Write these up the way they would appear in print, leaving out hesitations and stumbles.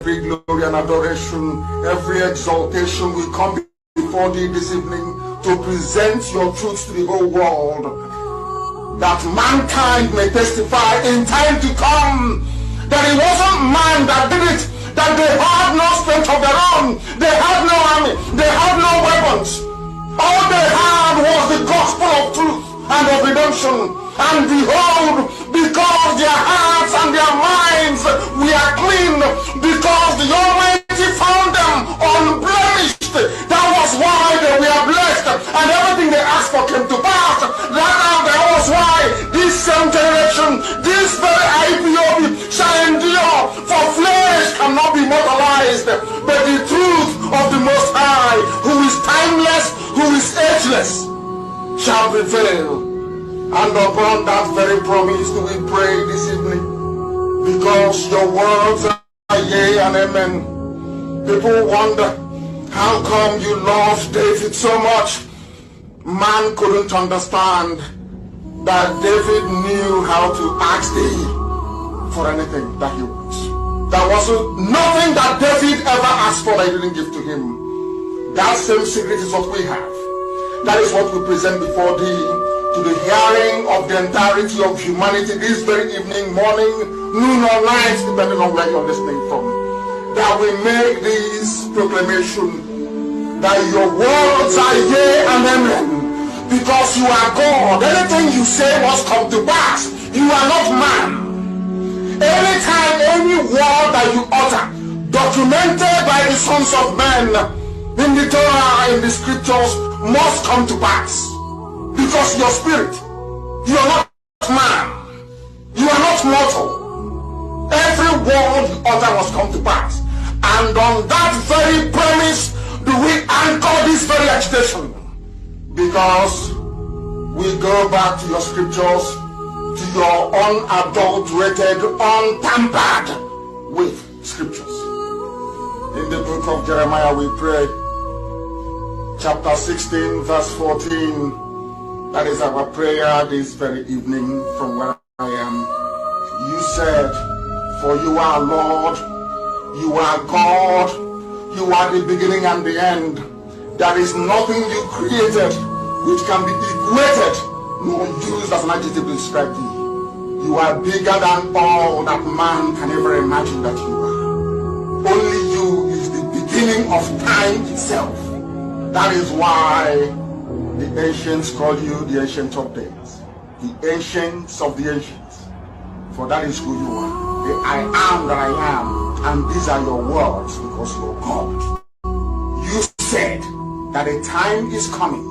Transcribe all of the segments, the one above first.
every glory and adoration, every exaltation will come before thee this evening to present your truth to the whole world, that mankind may testify in time to come that it wasn't man that did it, that they had no strength of their own, they had no army, they had no weapons. All they had was the gospel of truth and of redemption. And behold, because their hearts and their minds were clean, because the Almighty found them unblemished, that was why they were blessed, and everything they asked for came to pass. That was why this same generation, this very IPOB shall endure, for flesh cannot be mortalized, but the truth of the Most High, who is timeless, who is ageless, shall prevail. And upon that very promise do we pray this evening, because your words are yea and amen. People wonder, how come you loved David so much? Man couldn't understand that David knew how to ask thee for anything that he wants. There was nothing that David ever asked for that he didn't give to him. That same secret is what we have. That is what we present before thee, to the hearing of the entirety of humanity this very evening, morning, noon or night, depending on where you're listening from. That we make this proclamation that your words are yea and amen, because you are God. Anything you say must come to pass. You are not man. Anytime any word that you utter, documented by the sons of men in the Torah, in the scriptures, must come to pass. Because your spirit, you are not man, you are not mortal. Every word you utter must come to pass. And on that very premise do we anchor this very agitation. Because we go back to your scriptures, to your unadulterated, untampered with scriptures. In the book of Jeremiah we pray, chapter 16, verse 14. That is our prayer this very evening from where I am. You said, for you are Lord, you are God, you are the beginning and the end. There is nothing you created which can be equated nor used as an adjective to describe thee. You are bigger than all that man can ever imagine that you are. Only you is the beginning of time itself. That is why the ancients call you the Ancient of Days, the Ancients of the Ancients, for that is who you are. The I am that I am, and these are your words because you're God. You said that a time is coming.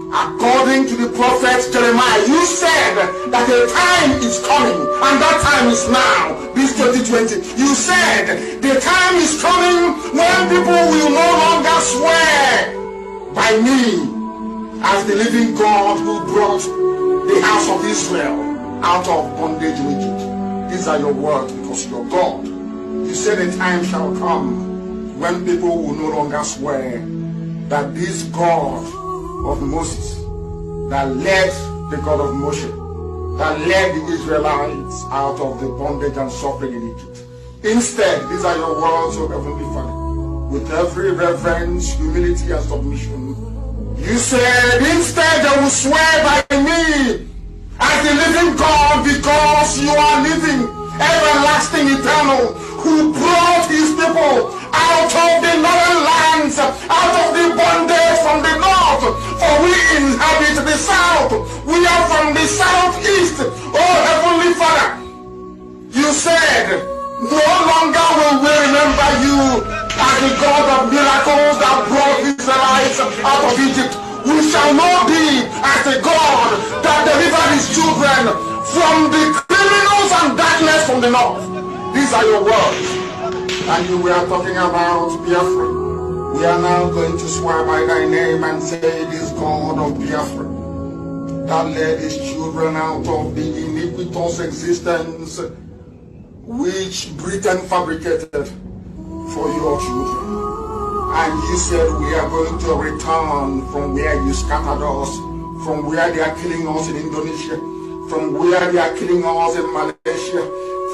According to the prophet Jeremiah, you said that a time is coming, and that time is now, this 2020. You said the time is coming when people will no longer swear by me as the living God who brought the house of Israel out of bondage in Egypt. These are your words because you're God. You said a time shall come when people will no longer swear that this God of Moses, that led the God of Moshe, that led the Israelites out of the bondage and suffering in Egypt. Instead, these are your words, O Heavenly Father, with every reverence, humility, and submission. You said, instead they will swear by me as the living God, because you are living, everlasting, eternal, who brought his people out of the northern lands, out of the bondage from the north, for we inhabit the south. We are from the southeast. Oh Heavenly Father, you said, no longer will we remember you as the God of miracles that brought Israelites out of Egypt. We shall know thee as the God that delivered his children from the criminals and darkness from the north. These are your words. And you were talking about Biafra. We are now going to swear by thy name and say, this God of Biafra that led his children out of the iniquitous existence which Britain fabricated for your children. And you said we are going to return from where you scattered us, from where they are killing us in Indonesia, from where they are killing us in Malaysia,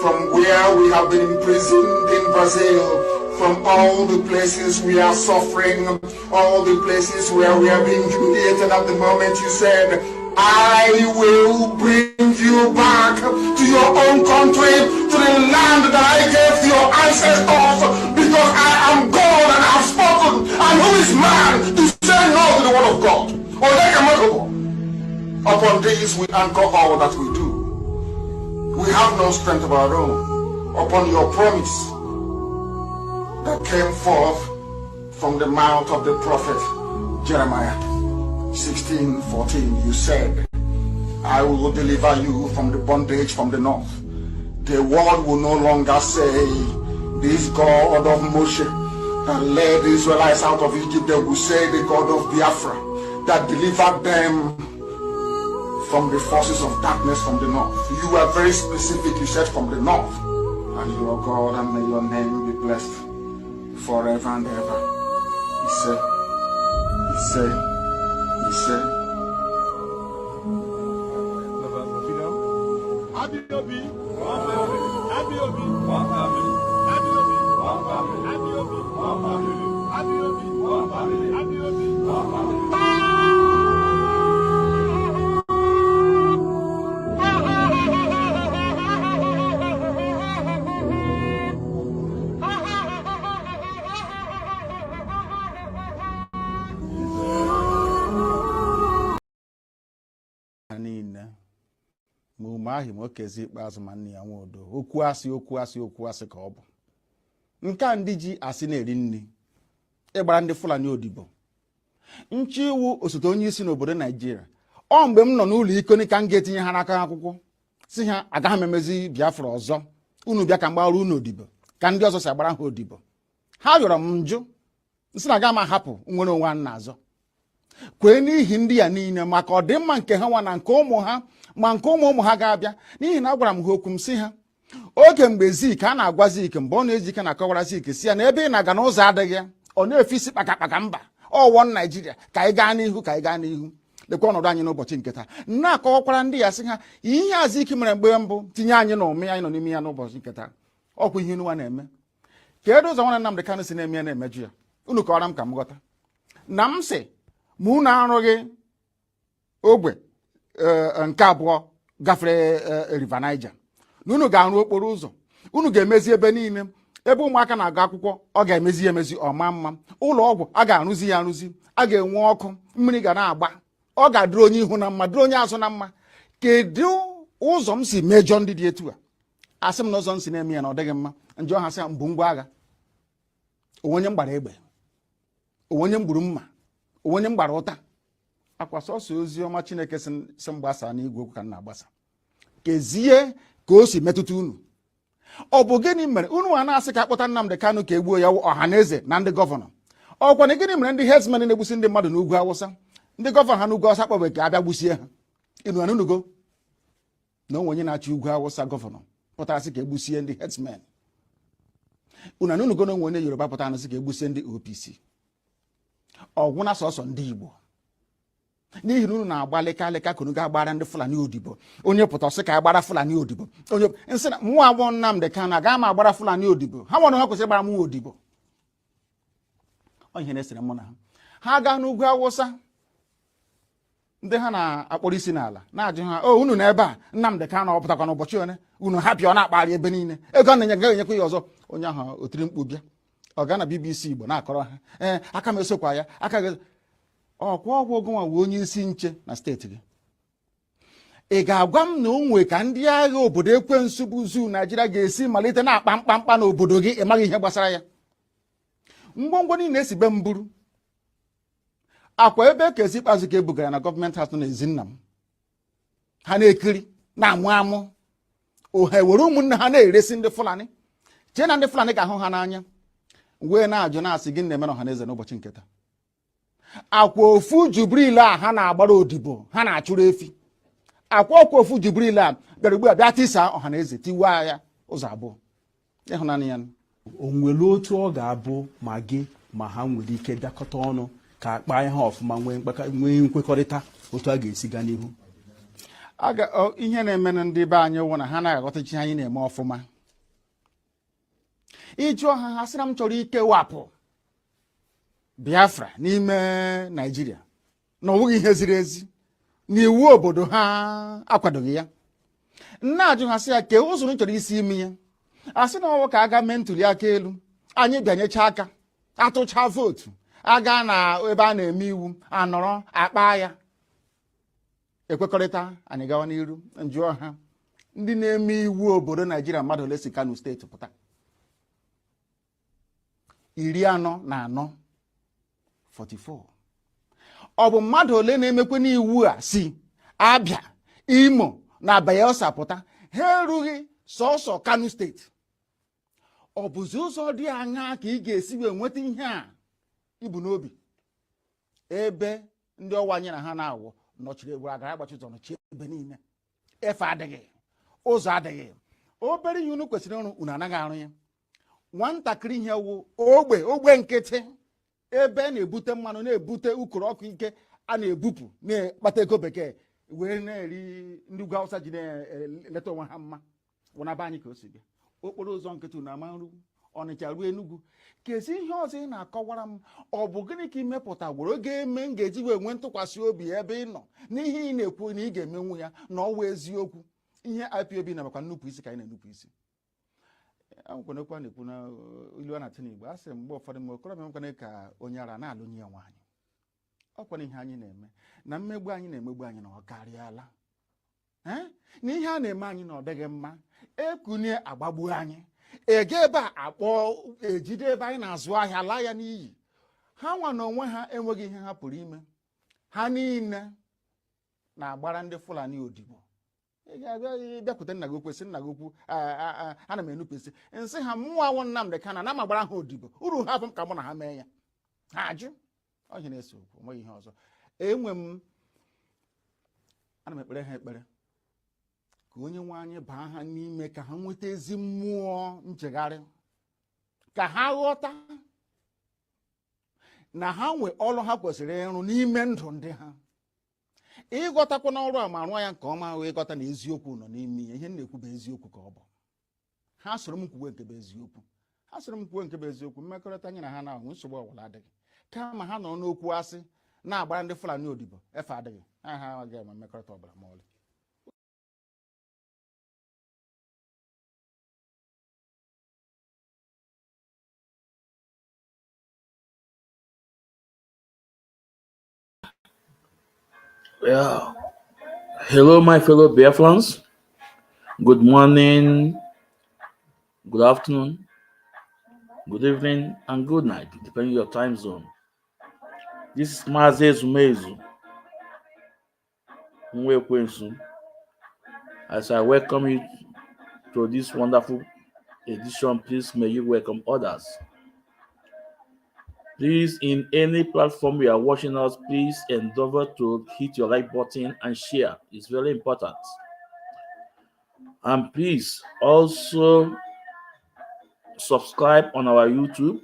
from where we have been imprisoned in Brazil, from all the places we are suffering, all the places where we are being humiliated at the moment. You said, I will bring you back to your own country, to the land that I gave to your ancestors, because I am God and I have spoken. And who is man to say no to the word of God? Or like a miracle. Upon this we anchor all that we do. We have no strength of our own. Upon your promise that came forth from the mouth of the prophet Jeremiah 16:14, you said, I will deliver you from the bondage from the north. The world will no longer say, this God of Moshe that led the Israelites out of Egypt. They will say, the God of Biafra that delivered them from the forces of darkness from the north. You were very specific. You said from the north. And you are God, and may your name be blessed forever and ever. He said, Mahi mokezi ikpeazụ ma nne ya nwodo okwu asị ka ọ bụ nke a ndị ji asị na-eri nri ịgbara ndị Fulani odibo nchi iwu osote onye isi n'obodo Naijiria ọ mgbe m nọ n'ụlọ ikoni ka m ga-etinye ha n'aka akwụkwọ si ha agaghị m emezi Biafra ọzọ, unu bịa ka m gbara unu odibo ka ndị ọzọ si agbara ha odibo. Ha rịọrọ m njụ nsị na aga m ahapụ nwere onwe a na-azọ kwee n'ihi ndị ya niile maka ọdịmma nke ha nwa na nke ụmụ ha ma nke ụmụ ha ga-abịa, n'ihi na agwara m ha okwu m si ha oge mgbe Zik a na-agwa Zik mgbe ọ na-eji ike na-akọwara Zik si ya na ebe ị na-aga n'ụzọ adịghị ya, ọ na-efe isi kpakakpaka mba ọwọ Naijiria ka anyị gaa n'ihu lekwa ọnọdụ anyị n'ụbọchị nke taa. Na-akọwakwara ndị ya sị ha ihe a Zik mere mgbe mbụ tinye anyị na ụmị anyị nọ n'ime ya n'ụbọchị nke taa ọkwa ihe unu na-eme. Kedu ụzọ nwanne Nnamdi Kanu si na-eme ya na-emeju ya? Unu kọwara m ka m ghọta na m sị ma unu arụghị ogbe nke abụọ gafere River Niger na unu ga-arụ okporo ụzọ, unu ga-emezi ebe niile ebe ụmụaka na-agụ akwụkwọ ọ ga-emezi ya emezi ọma mma, ụlọ ọgwụ a ga-arụzi ya arụzi, a ga-enwe ọkụ, mmiri ga na-agba, ọ ga-adịrị onye ihu na mma dịrị onye azụ na mma. Kedu ụzọ m si mejọ ndị dị etu a? Asị m na ụzọ m si na-eme ya na ọ dịghị mma. Njọ ha sị mbụ ngwa agha, onwenye m gbara egbe, onwenye m gburu mma, onwenye m gbara ụta. Akwa sọsọ ozi ọma Chineke si mgbasa n'igwe okwu ka m na-agbasa. Kezie ka o si metụta unu. Ọ bụ gịnị mere unu a na-asị ka akpọta Nnamdi Kanu ka egbuo ya ọha na eze na ndị gọvanọ? Ọkwa na gịnị mere ndị herdsmen na-egbusi ndị mmadụ n'ugwu Awụsa, ndị gọvanọ ha n'ugwu Awụsa kpọbe ka abịa gbusie ha? Inu anunugo na onwe onye na-achị ugwu Awụsa gọvanọ pụtara sị ka egbusie ndị herdsmen. Unu anunugo na onwe onye Yoruba pụtara sị ka egbusie ndị OPC. Ọgwụ na sọsọ ndị Igbo n'ihi na unu na-agba leka ka unu ga-agbara ndị Fulani odibo. Onye pụta sị ka agbara Fulani odibo, onye nsị na mụ abụọ Nnamdi Kanu aga m agbara Fulani odibo. Ha nwere ha kwesịrị gbara m odibo. Ọ ihe na-esere mụ na ha gaa n'ugwu Awụsa, ndị ha na-akpọrọ isi n'ala na-ajụ ha unu na ebe a Nnamdi Kanu ọ pụtakwa n'ụbọchị one unu hapịa ọ na-akpagharị ebe niile ego na-enye ga-enyekwa ya ọzọ. Onye ahụ otiri mkpu bịa ọ gaa na BBC Igbo na-akọrọ ha aka m esokwa ya aka gị ọkwa ọgwụ ogonwa wee onye isi nche na steeti gị. Ị ga-agwa m na onwe ka ndị agha obodo ekwensu bụ zoo Naijiria ga-esi malite na-akpa mkpamkpa n'obodo gị ịmaghị ihe gbasara ya? Ngwongwo niile esi be mburu akwa ebe ka esi ikpeazụ ka ebugara na gọọmenti haus na ezi nna m ha na-ekiri na-amụ amụ ohe were ụmụnne ha na-eresi ndị Fulani chee na ndị Fulani ga-ahụ ha n'anya wee na-ajụ na-asị gị na-eme na ọha na eze n'ụbọchị nke taa. Akwa ofu Jubril a ha na-agbara odibo ha na-achụrụ efi, akwa ofu Jubril a bịara ugbu a bịa tisa ọha na eze tiwa ya ụzọ abụọ. Ịhụnanya ya o nwere otu ọ ga-abụ ma gị ma ha nwere ike bịakọta ọnụ ka akpa ihe ọfụma nwee nkwekọrịta otu a ga-esi gaa n'ihu? Ihe na-eme na ndị be anyị wụ na ha na-aghọtachi anyị na-eme ọfụma. ịjụọ ha sị na m chọrọ ikewapụ Biafra n'ime Naijiria na ọ bụghị ihe ziri ezi na iwu obodo ha akwadoghị ya. Nna ajụ ha sị ya kee ụzọ chọrọ isi ime ya, asị na ọwụ ka aga mee ntuli aka elu, anyị bịanyecha aka atụcha vootu, aga na ebe a na-eme iwu anọrọ akpa ya ekwekọrịta, anyị gawa n'iru. Njụọ ha ndị na-eme iwu obodo Naijiria mmadụ ole si Kano steeti pụta? 44. Ọ bụ mmadụ ole na-emekwe n'iwu a si Abia, Imo na Bayelsa pụta? Ha erughị sọsọ Kano steeti. Ọ bụzi ụzọ dị aṅaa ka ị ga-esi wee nweta ihe a ibu n'obi ebe ndị ọwa anyị na ha na-awụ nọchiri egwu agara agbachi ụzọ nọchie ebe niile, efe adịghị, ụzọ adịghị. Obere ihe unu kwesịrị ịrụ unu anaghị arụ ya. Nwatakịrị ihe wụ ogbe nkịtị ebe na-ebute mmanụ, na-ebute ukoro ọkụ ike a na-ebupụ, na-akpata ego bekee, wee na-eri ndị ugwu Awụsa ji na-eleta onwe ha mma. Wụnaba anyị ka o si bịa okporo ụzọ nkịtị na amarụ Ọnịcha ruo Enugu. Kezi ihe ọzọ ị na-akọwara m? Ọ bụ gịnị ka imepụta gworo ga-eme m ga-eji wee nwee ntụkwasị obi ebe ị nọ n'ihe ị na-ekwu na ị ga-emenwu ya na ọwa eziokwu? Ihe IPOB na-amakwa nnupụ isi ka anyị na-enupụ isi. Akwụkwanekwa na-ekwu na ilu a na-atụ n'Igbo, a sị mgbe ụfọdụ mgbe okorobịa nwekwana ka onye ara na-alụnye ya nwaanyị. Ọkwana ihe anyị na-eme na mmegbu anyị na-emegbu anyị na ọ karịala, na ihe a na-eme anyị na ọ dịghị mma, ekunye agbagbu anyị, ege ebe a akpọ ejide ebe anyị na-azụ ahịa laa ya n'iyi. Ha nwa na onwe ha enweghị ihe ha pụrụ ime. Ha niile na-agbara ndị Fulani odibo. Ị ga-abịa bịakwute nna gị okwu, sị nna gị okwu ana m enupụsị nsị ha mmụọ awụ Nnamdị Kanu na m agbara ha odibo, uru ha bụ m ka mụ na ha mee ya. Ha ajụ ọhịa na-ese okwu, enweghị ihe ọzọ. Ana m ekpere ha ekpere ka onye nwe anyị baa ha n'ime, ka ha nweta ezi mmụọ nchegharị, ka ha ghọta na ha nwe ọrụ ha kwesịrị ịrụ n'ime ndụ ndị ha. Ịghọtakwa n'ọrụ a ma rụọ ya nke ọma, wee ịghọta na eziokwu nọ n'ime ya. Ihe na-ekwu bụ eziokwu ka ọ bụ. Ha soro m kwuwe nke bụ eziokwu. Ha soro m kwuwe nke bụ eziokwu. Mmekọrịta anyị na ha na-ahụ nsogbu ọbụla adịghị. Kama ha nọ n'okwu asị na-agbara ndị Fulani odibo, efe adịghị. Ha agaghị eme mmekọrịta ọbụla ma ọlị. Yeah. Hello, my fellow Biafrans. Good morning, good afternoon, good evening, and good night, depending on your time zone. This is Maze Zumezu Nwekwensu. As I welcome you to this wonderful edition, please may you welcome others. Please, in any platform you are watching us, please endeavor to hit your like button and share. It's very important. And please also subscribe on our YouTube,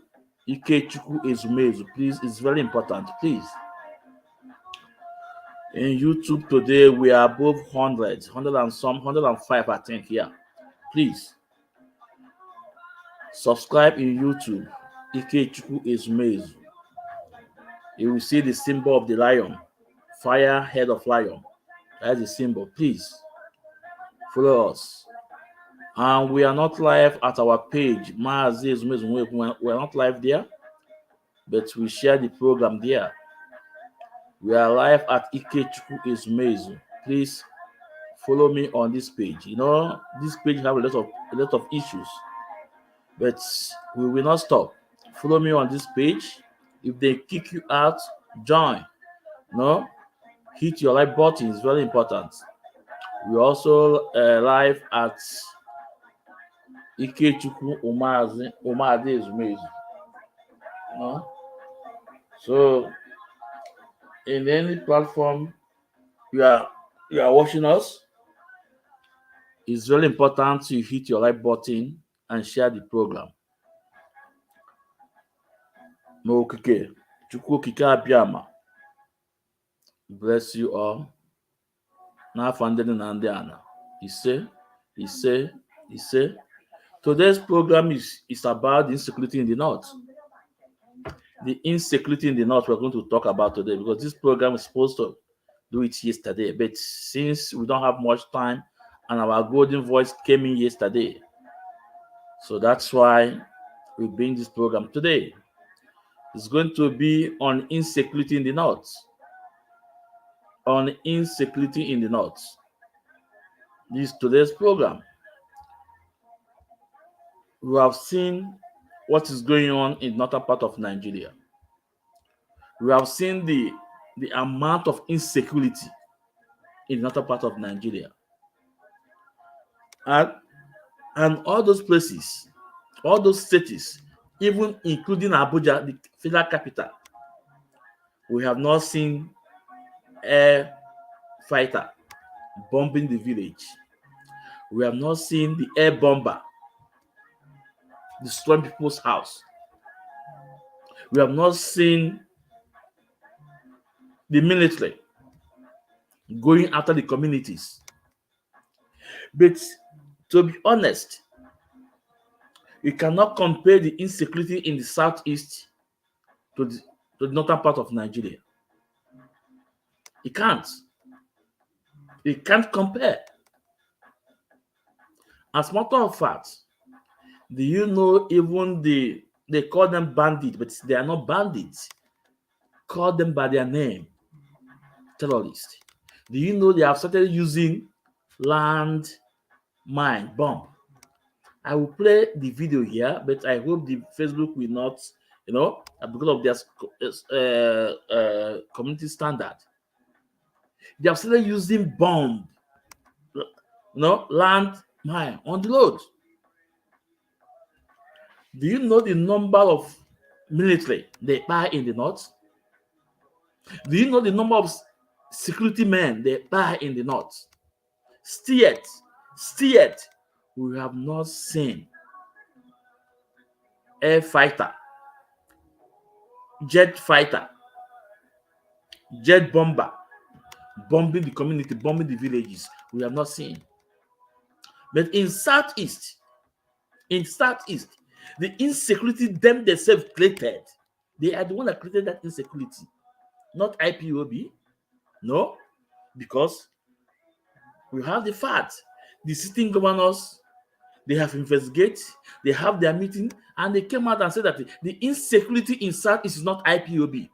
Ikechukwu Ezumezu. Please, it's very important. Please. In YouTube today, we are above 100 and some, 105, I think, yeah. Please subscribe in YouTube, Ikechukwu Ezumezu. You will see the symbol of the lion, fire head of lion. That's the symbol. Please follow us. And we are not live at our page, Maze Ezumezu. We are not live there, but we share the program there. We are live at Ikechukwu Ezumezu. Please follow me on this page. You know, this page have a lot of issues, but we will not stop. Follow me on this page. If they kick you out, join. No, hit your like button. It's very important. We also live at Ikechukwu Umade Ezumezu. No, so in any platform you are watching us, it's very important to hit your like button and share the program. N'okike Chukwu okike abịama, bless you all. N'afọ ndị na ndị ana, ise ise ise. Today's program is about the insecurity in the north. The insecurity in the north we're going to talk about today, because this program is supposed to do it yesterday, but since we don't have much time and our golden voice came in yesterday, so that's why we bring this program today. It's going to be on insecurity in the north. On insecurity in the north. This is today's program. We have seen what is going on in the northern part of Nigeria. We have seen the amount of insecurity in the northern part of Nigeria. And all those places, all those cities, even including Abuja, the federal capital, we have not seen air fighter bombing the village. We have not seen the air bomber destroying people's house. We have not seen the military going after the communities. But to be honest, you cannot compare the insecurity in the southeast to the northern part of Nigeria. You can't. You can't compare. As a matter of fact, do you know even they call them bandits, but they are not bandits. Call them by their name, terrorists. Do you know they have started using land mine bomb? I will play the video here, but I hope the Facebook will not, because of their community standard. They have started using bomb, land mine on the road. Do you know the number of military they buy in the north? Do you know the number of security men they buy in the north? Still yet, we have not seen air fighter, jet fighter, jet bomber bombing the community, bombing the villages. We have not seen. But in southeast, the insecurity them themselves created. They are the one that created that insecurity, not IPOB. No, because we have the fact. The sitting governors, they have investigated, they have their meeting, and they came out and said that the insecurity in southeast is not IPOB.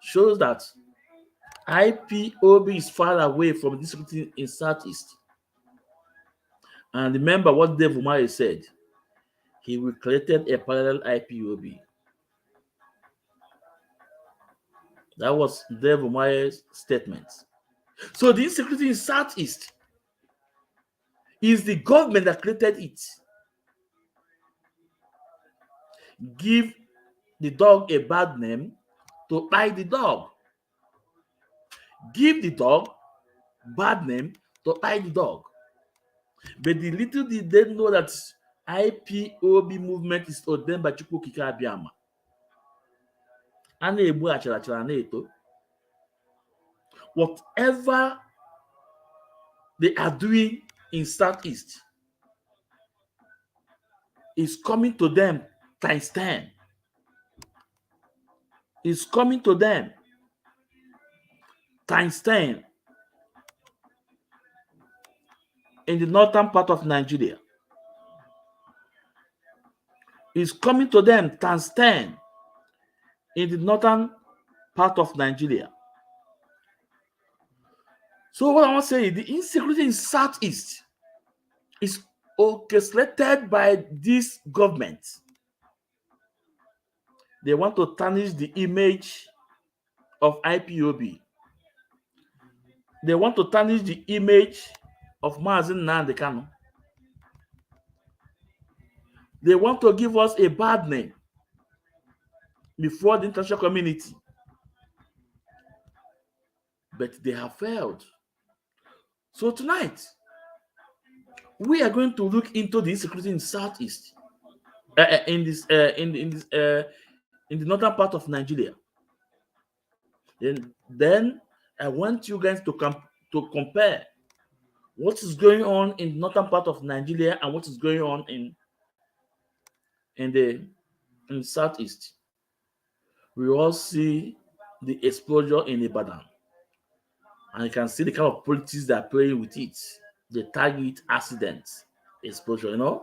Shows that IPOB is far away from this insecurity in southeast. And remember what Dave Umahi said. He created a parallel IPOB. That was Dave Umahi's statement. So the insecurity in southeast is the government that created it. Give the dog a bad name to bite the dog. Give the dog bad name to bite the dog. But the little did they know that IPOB movement is ordained by Chukwu Okike Abiama. And whatever they are doing in southeast is coming to them times 10. It's coming to them times 10 in the northern part of Nigeria. It's coming to them times 10 in the northern part of Nigeria. So what I want to say is the insecurity in southeast is orchestrated by this government. They want to tarnish the image of IPOB. They want to tarnish the image of Mazen Nnamdi Kanu. They want to give us a bad name before the international community. But they have failed. So tonight, we are going to look into the insecurity in southeast, in the northern part of Nigeria. Then I want you guys to compare what is going on in the northern part of Nigeria and what is going on in the southeast. We all see the explosion in Ibadan, and you can see the kind of politics they are playing with it. They tag it accident, explosion.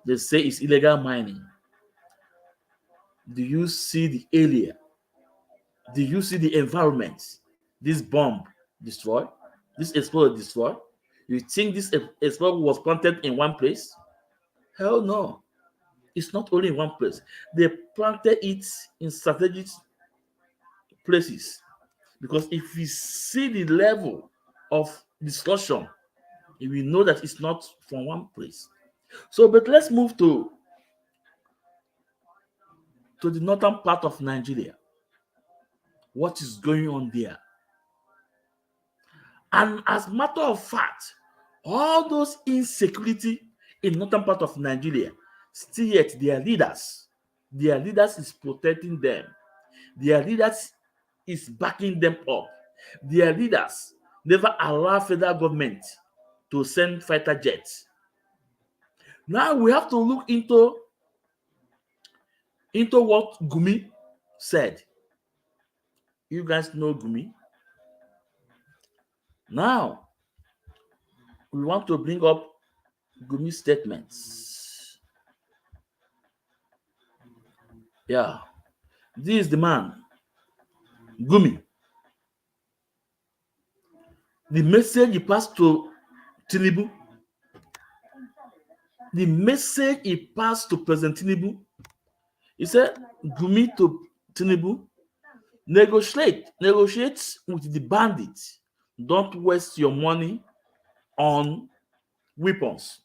They say it's illegal mining. Do you see the area? Do you see the environment? This bomb destroy, this explosion destroy. You think this explosion was planted in one place? Hell no. It's not only in one place. They planted it in strategic places. Because if we see the level of discussion, we know that it's not from one place. So, but let's move to the northern part of Nigeria. What is going on there? And as a matter of fact, all those insecurity in northern part of Nigeria, still yet their leaders is protecting them. Their leaders is backing them up. Their leaders never allow federal government to send fighter jets. Now we have to look into what Gumi said. You guys know Gumi. Now we want to bring up Gumi's statements. Yeah, this is the man, Gumi. The message he passed to Tinubu, the message he passed to President Tinubu, he said, Gumi to Tinubu, negotiate with the bandits. Don't waste your money on weapons.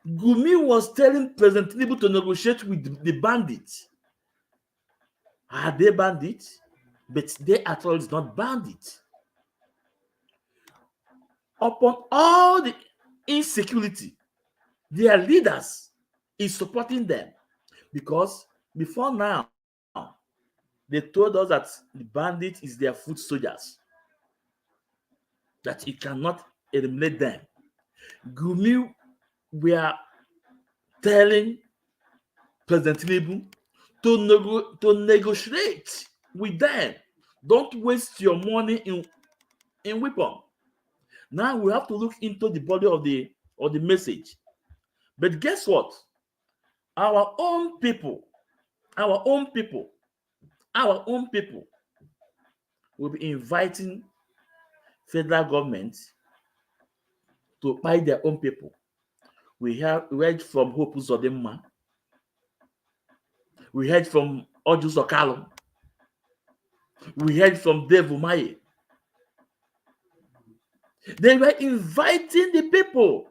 Gumi was telling President Tinubu to negotiate with the bandits. Are they bandits? But they at all is not bandits. Upon all the insecurity, their leaders is supporting them, because before now they told us that the bandit is their foot soldiers, that you cannot eliminate them. Gumi were telling President Tinubu to negotiate with them. Don't waste your money in weapon. Now we have to look into the body of the message. But guess what? Our own people will be inviting federal government to buy their own people. We heard from Hope Uzodimma. We heard from Ojus Okalo. We heard from Dave Umaye. They were inviting the people.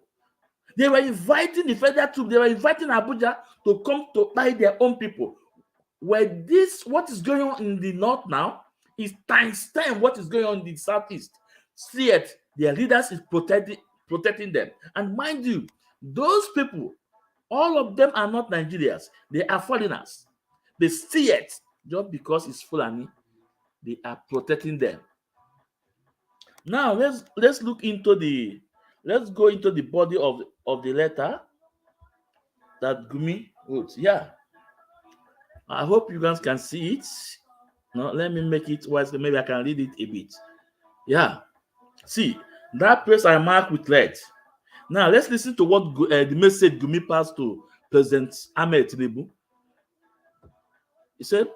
They were inviting the federal troops. They were inviting Abuja to come to buy their own people. Where what is going on in the north now is times 10 what is going on in the southeast. See it, their leaders is protecting them. And mind you, those people, all of them are not Nigerians. They are foreigners. They see it just because it's Fulani. They are protecting them. Now let's go into the body of the letter that Gumi wrote. Yeah, I hope you guys can see it. Now let me make it wise. Maybe I can read it a bit. Yeah, see that place I mark with red. Now let's listen to what the message Gumi passed to President Ahmed Tinubu. He said,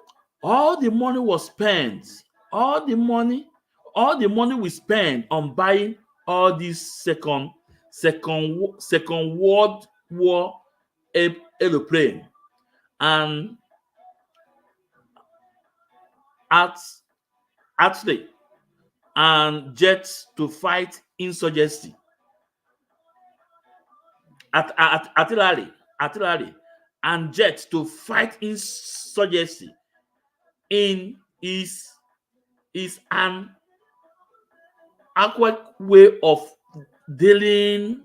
all the money was spent. All the money we spend on buying all these second World War aeroplane and artillery and jets to fight insurgency. Artillery and jets to fight insurgency is an awkward way of dealing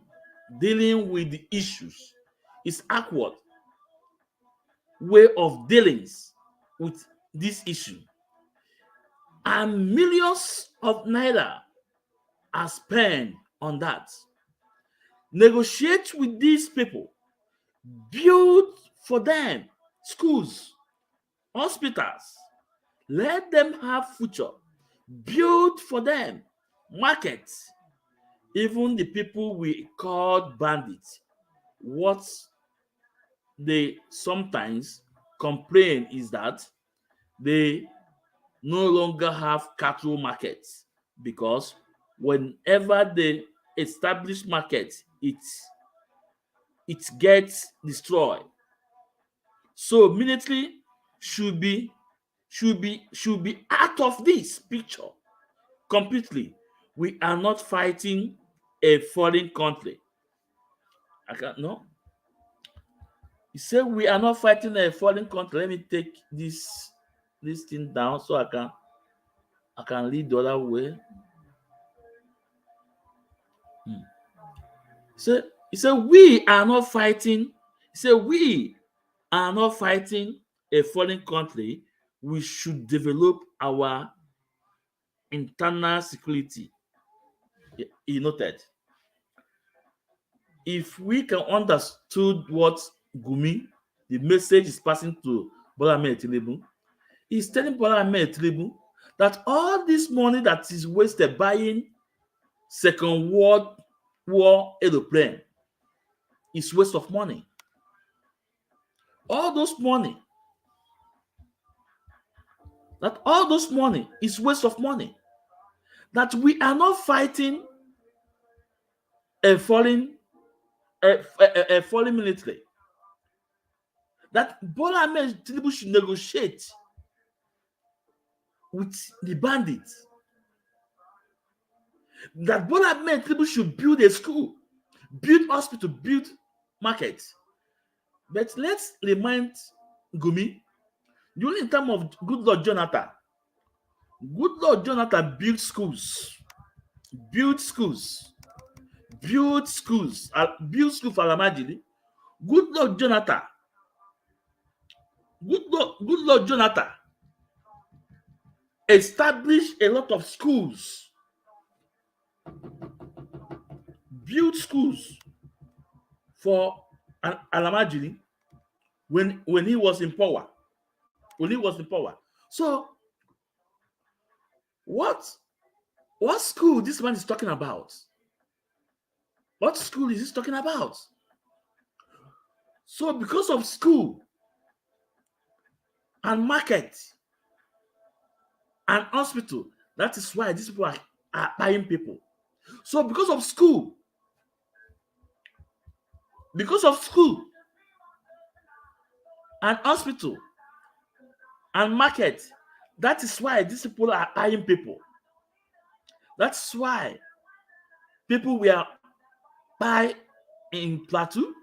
with the issues. It's awkward way of dealing with this issue. And millions of naira are spent on that. Negotiate with these people. Build for them schools, hospitals. Let them have future. Build for them markets. Even the people we call bandits, what they sometimes complain is that they no longer have cattle markets, because whenever they establish markets, it gets destroyed. So military should be out of this picture completely. We are not fighting a foreign country. I can't no. You say we are not fighting a foreign country. Let me take this thing down so I can lead the other way. So he said we are not fighting. He said we are not fighting a foreign country. We should develop our internal security. He noted. If we can understood what Gumi, the message is passing to Bola Ahmed Tinubu, he's telling Bola Ahmed Tinubu that all this money that is wasted buying Second World War aeroplane is waste of money. All those money is waste of money. That we are not fighting a foreign military. That Bola Ahmed Tinubu should negotiate with the bandits. That Bola Ahmed Tinubu should build a school, build hospital, build markets. But let's remind Gumi, during the time of Goodluck Jonathan built schools, built school for Alamajiri. Goodluck Jonathan established a lot of schools, built schools for Alamajiri when he was in power. So what school this man is talking about? What school is he talking about? So because of school and market and hospital, that is why these people are buying people. So because of school and hospital and market, that is why these people are buying people. That's why people were buy in Plateau,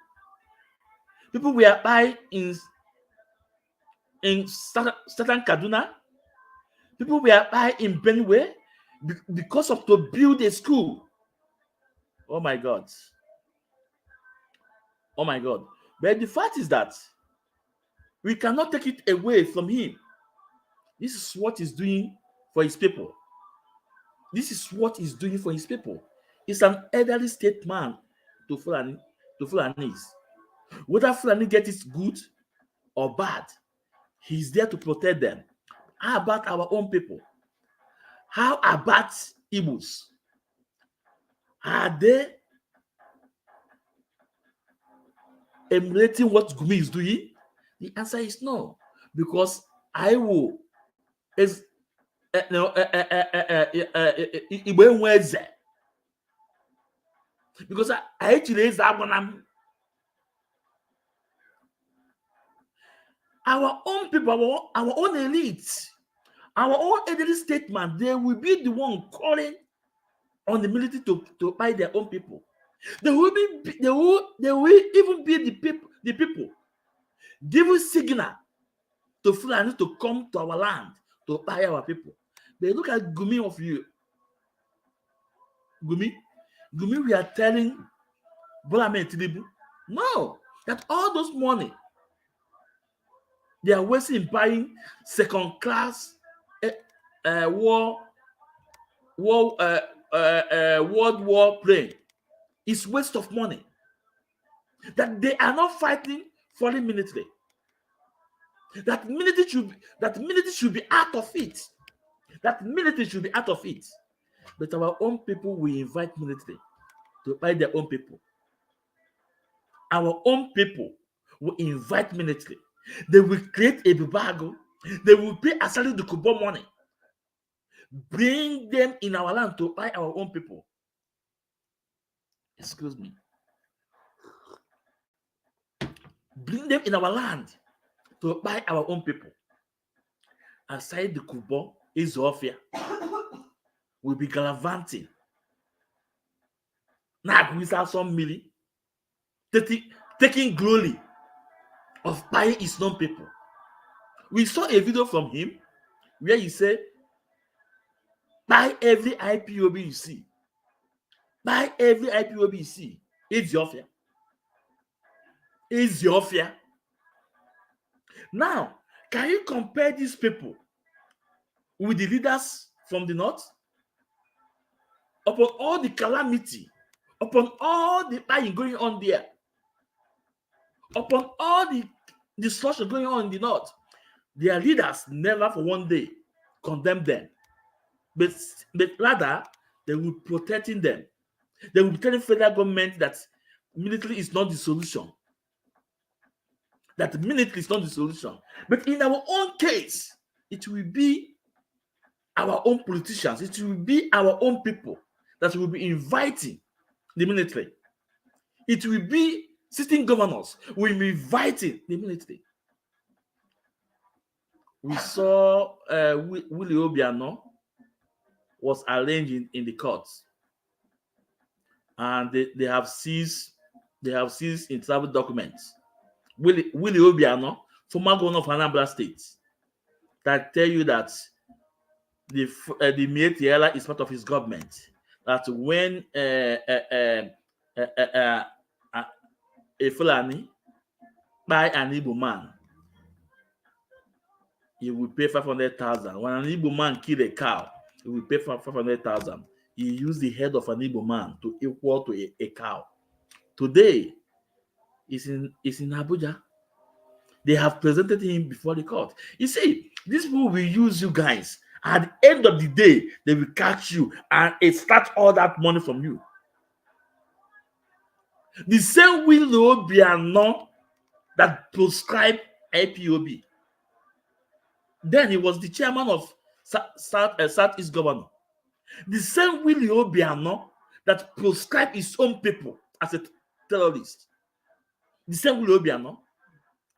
people were buy in Southern Kaduna, people were buy in Benue because of to build a school. Oh my God. But the fact is that we cannot take it away from him. This is what he's doing for his people. He's an elderly statesman to Fulanis. Whether Fulani get it good or bad, he's there to protect them. How about our own people? How about Igbos? Are they emulating what Gumi is doing? The answer is no, because Igbo is because I actually is our own people, our own elite, our own elderly statesman, they will be the one calling on the military to buy their own people. They will even be the people giving signal to Fulani to come to our land to buy our people. They look at Gumi of you. Gumi, we are telling Bola Ahmed Tinubu, no, that all those money they are wasting in buying second class war World War plane is waste of money. That they are not fighting foreign military. That military should be out of it. That military should be out of it. But our own people will invite military to buy their own people. Our own people will invite military. They will create a bibago. They will pay asali the Kubo money. Bring them in our land to buy our own people. Excuse me. Bring them in our land to buy our own people. Aside the Kubo, Ethiopia will be gallivanting. Now we saw some milli taking glory of buying his own people. We saw a video from him where he said, buy every IPOB you see. Buy every IPOB you see. Ethiopia. Ethiopia. Now, can you compare these people with the leaders from the north? Upon all the calamity, upon all the buying going on there, upon all the destruction going on in the north, their leaders never for one day condemn them. But rather, they will be protecting them. They will be telling federal government that military is not the solution. That military is not the solution. But in our own case, it will be our own politicians, it will be our own people that will be inviting the military. It will be sitting governors will be inviting the military. We saw Willie Obiano was arraigned in the courts, and they have seized in travel documents. Willie Obiano, former governor of Anambra State, that tell you that the Mietiela is part of his government. That when a Fulani buy an Igbo man, he will pay 500,000. When an Igbo man kill a cow, he will pay 500,000. He used the head of an Igbo man to equal to a cow. Today, is in Abuja. They have presented him before the court. You see, these people will use you guys. At the end of the day, they will catch you and extract all that money from you. The same will be Obiano that proscribed IPOB. Then he was the chairman of Southeast Governor. The same Willie Obiano that proscribed his own people as a terrorist. The same Willie Obiano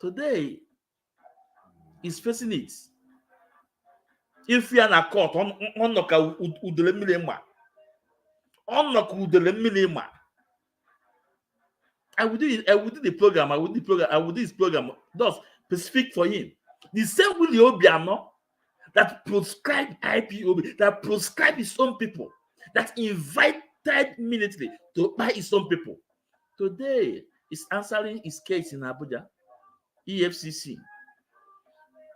today is facing it. If you are in a court, I will do the program. I will do his program. Thus, specific for him. The same Willie Obiano that proscribed IPOB, that proscribed his own people, that invited military to buy his own people. Today is answering his case in Abuja. EFCC.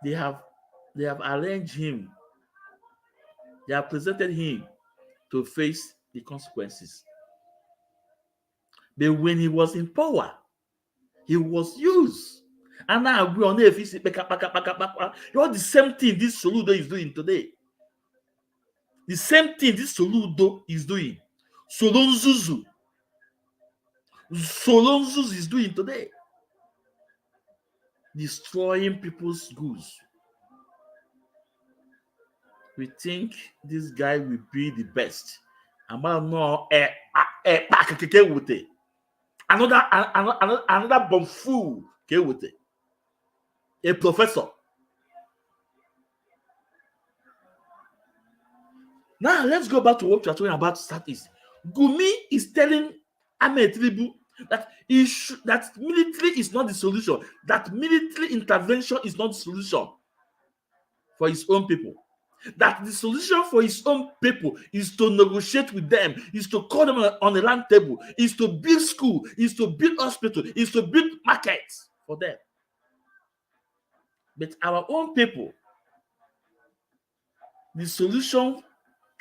They have arranged him. They have presented him to face the consequences. But when he was in power, he was used. And now we on EFCC. You know the same thing this Soludo is doing today. The same thing this Soludo is doing. Solonzuzu is doing today. Destroying people's goods. We think this guy will be the best. Another bumfool with it. A professor. Now let's go back to what we are talking about. Southeast. Gumi is telling Ahmed Tinubu that that military is not the solution. That military intervention is not the solution for his own people. That the solution for his own people is to negotiate with them, is to call them on the land table, is to build school, is to build hospital, is to build markets for them. But our own people, the solution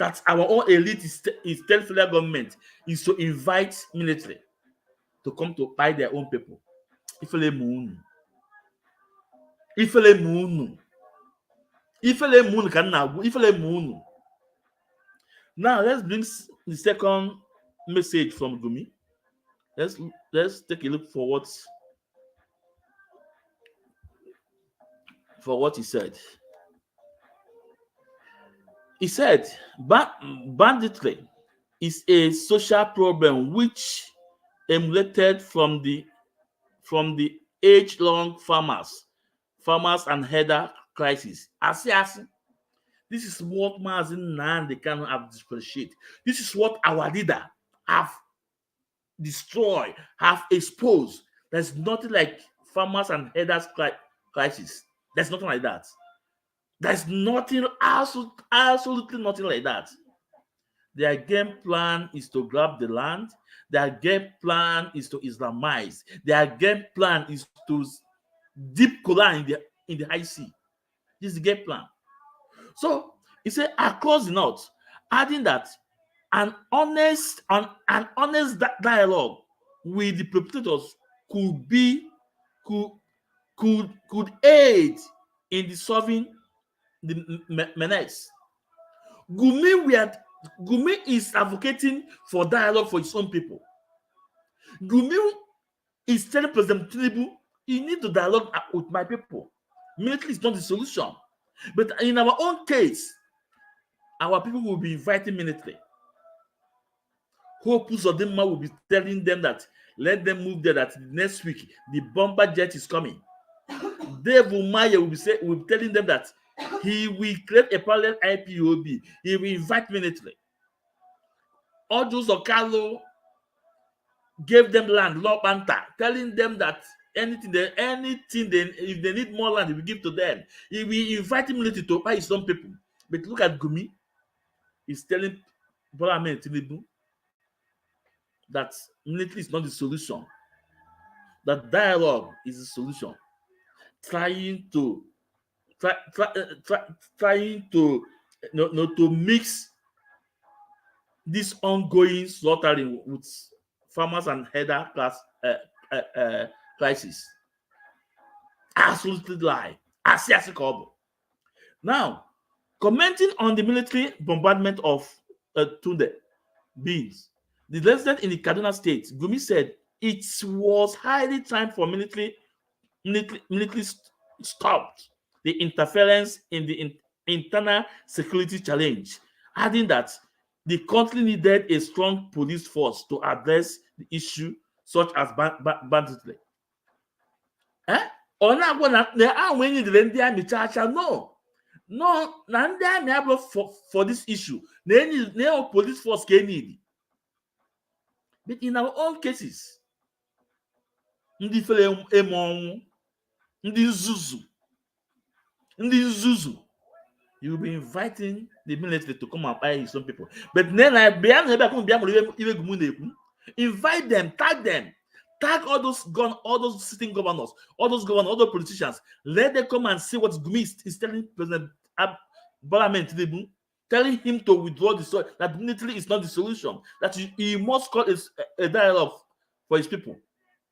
that our own elite is telling federal government is to invite military to come to buy their own people. Ifele moon. Ifele moon. Ifele moon can now. Ifele moon. Now let's bring the second message from Gumi. Let's take a look for what he said. He said, banditry is a social problem which emulated from the age-long farmers and header crisis. As this is what Mazin Nandi cannot have differentiate. This is what our leader have destroyed, have exposed. There's nothing like farmers and headers crisis. There's nothing like that. There's nothing, absolutely nothing like that. Their game plan is to grab the land. Their game plan is to Islamize. Their game plan is to deep Quran in the high sea. This is the game plan. So he said across the north, adding that an honest dialogue with the perpetrators could aid in the solving the menace. Gumi is advocating for dialogue for his own people. Gumi is telling President Tinubu, you need to dialogue with my people. Military is not the solution. But in our own case, our people will be inviting military. Hope Uzodinma will be telling them that let them move there, that next week the bomber jet is coming. Dave Umaye will be telling them that he will create a parallel IPOB. He will invite military. Odus Okalo gave them land, Law Banta, telling them that if they need more land, he will give to them. He will invite military to buy his own people. But look at Gumi. He's telling Bola Ahmed Tinubu that military is not the solution. That dialogue is the solution. Trying to mix this ongoing slaughtering with farmers and header class crisis. Absolutely lie. Now, commenting on the military bombardment of Tunde Beans, the resident in the Kaduna state, Gumi said it was highly time for military stopped the interference in the internal security challenge, adding that the country needed a strong police force to address the issue such as banditry. No, ndị amị abụrụ for this issue. Na police force ka need. But in our own cases, ndị fere eme ọnwụ, ndị nzuzu, you will be inviting the military to come and buy his own people. But then invite them, tag all those sitting governors, all those politicians. Let them come and see what Gumi is telling President Bola Ahmed Tinubu, telling him to withdraw the soil, that military is not the solution, that he must call a dialogue for his people.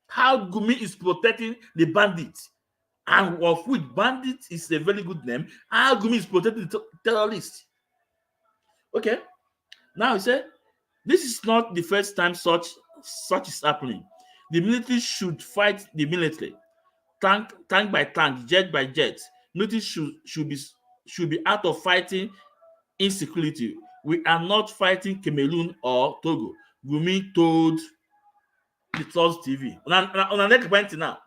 How Gumi is protecting the bandits, and of which bandit is a very good name. How Gumi is protecting the terrorists. Okay, now he said, this is not the first time such is happening. The military should fight the military, tank by tank, jet by jet. Military should be out of fighting insecurity. We are not fighting Cameroon or Togo. Gumi told the Trust TV. On the next point now.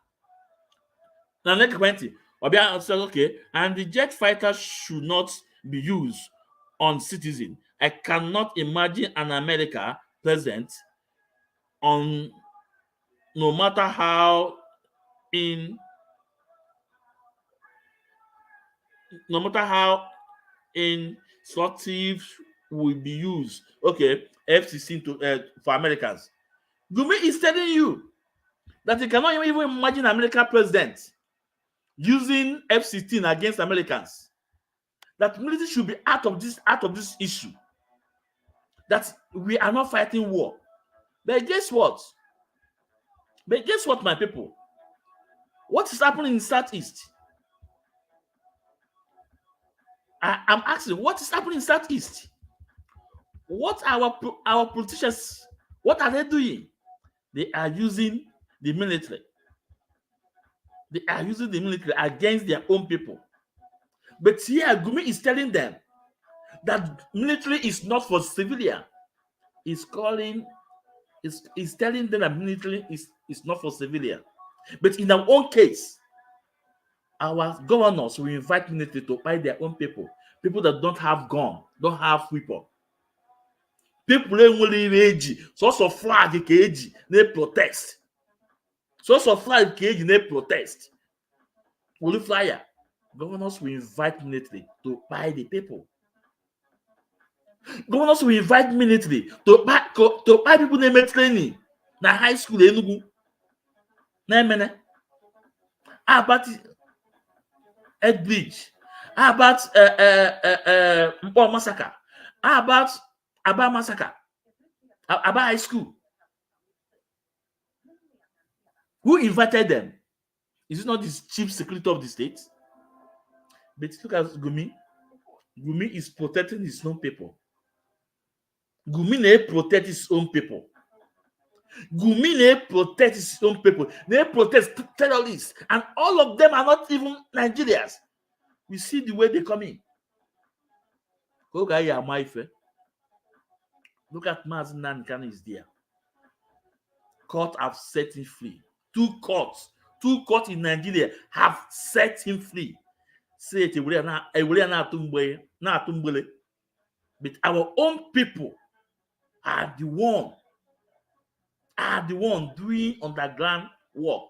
On the next point, Obiang said, okay, and the jet fighters should not be used on citizens. I cannot imagine an America present on no matter how instructive will be used. Okay, F-16 for Americans. Gumi is telling you that you cannot even imagine American president using F-16 against Americans. That military should be out of this issue. that we are not fighting war. But guess what? My people? What is happening in Southeast? I'm asking, what is happening in Southeast? What our politicians, what are they doing? They are using the military. They are using the military against their own people. But here, Gumi is telling them that military is not for civilian. He's telling them that military is not for civilian. But in our own case, our governors will invite military to fight their own people. People that don't have gun, don't have weapon. People enwere ire source of flag ka eji na protest. Source of flag ka eji na protest. Will flyer. Governors will invite military to buy the people. Governors will invite military to buy people na training na high school Enugu. Na emene. How about Ed Bridge? How about Mpo massacre? How about Aba massacre? Aba High School? Who invited them? Is it not the chief secretary of the state? But look at Gumi. Gumi is protecting his own people. Gumi ne protect his own people. Gumi ne protect his own people. They protect terrorists, and all of them are not even Nigerians. We see the way they come in. Look at Mazen Nankana is there. Court have set him free. Two courts in Nigeria have set him free. Say it, but our own people are the one doing underground work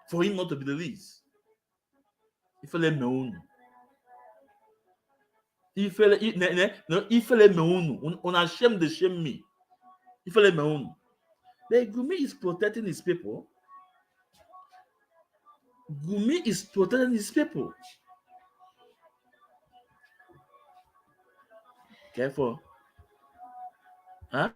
for him not to be released. Ifele meunu. Una shame they shame me. Ifele meunu. But Gumi is protecting his people. Gumi is protecting his people. Careful. Huh?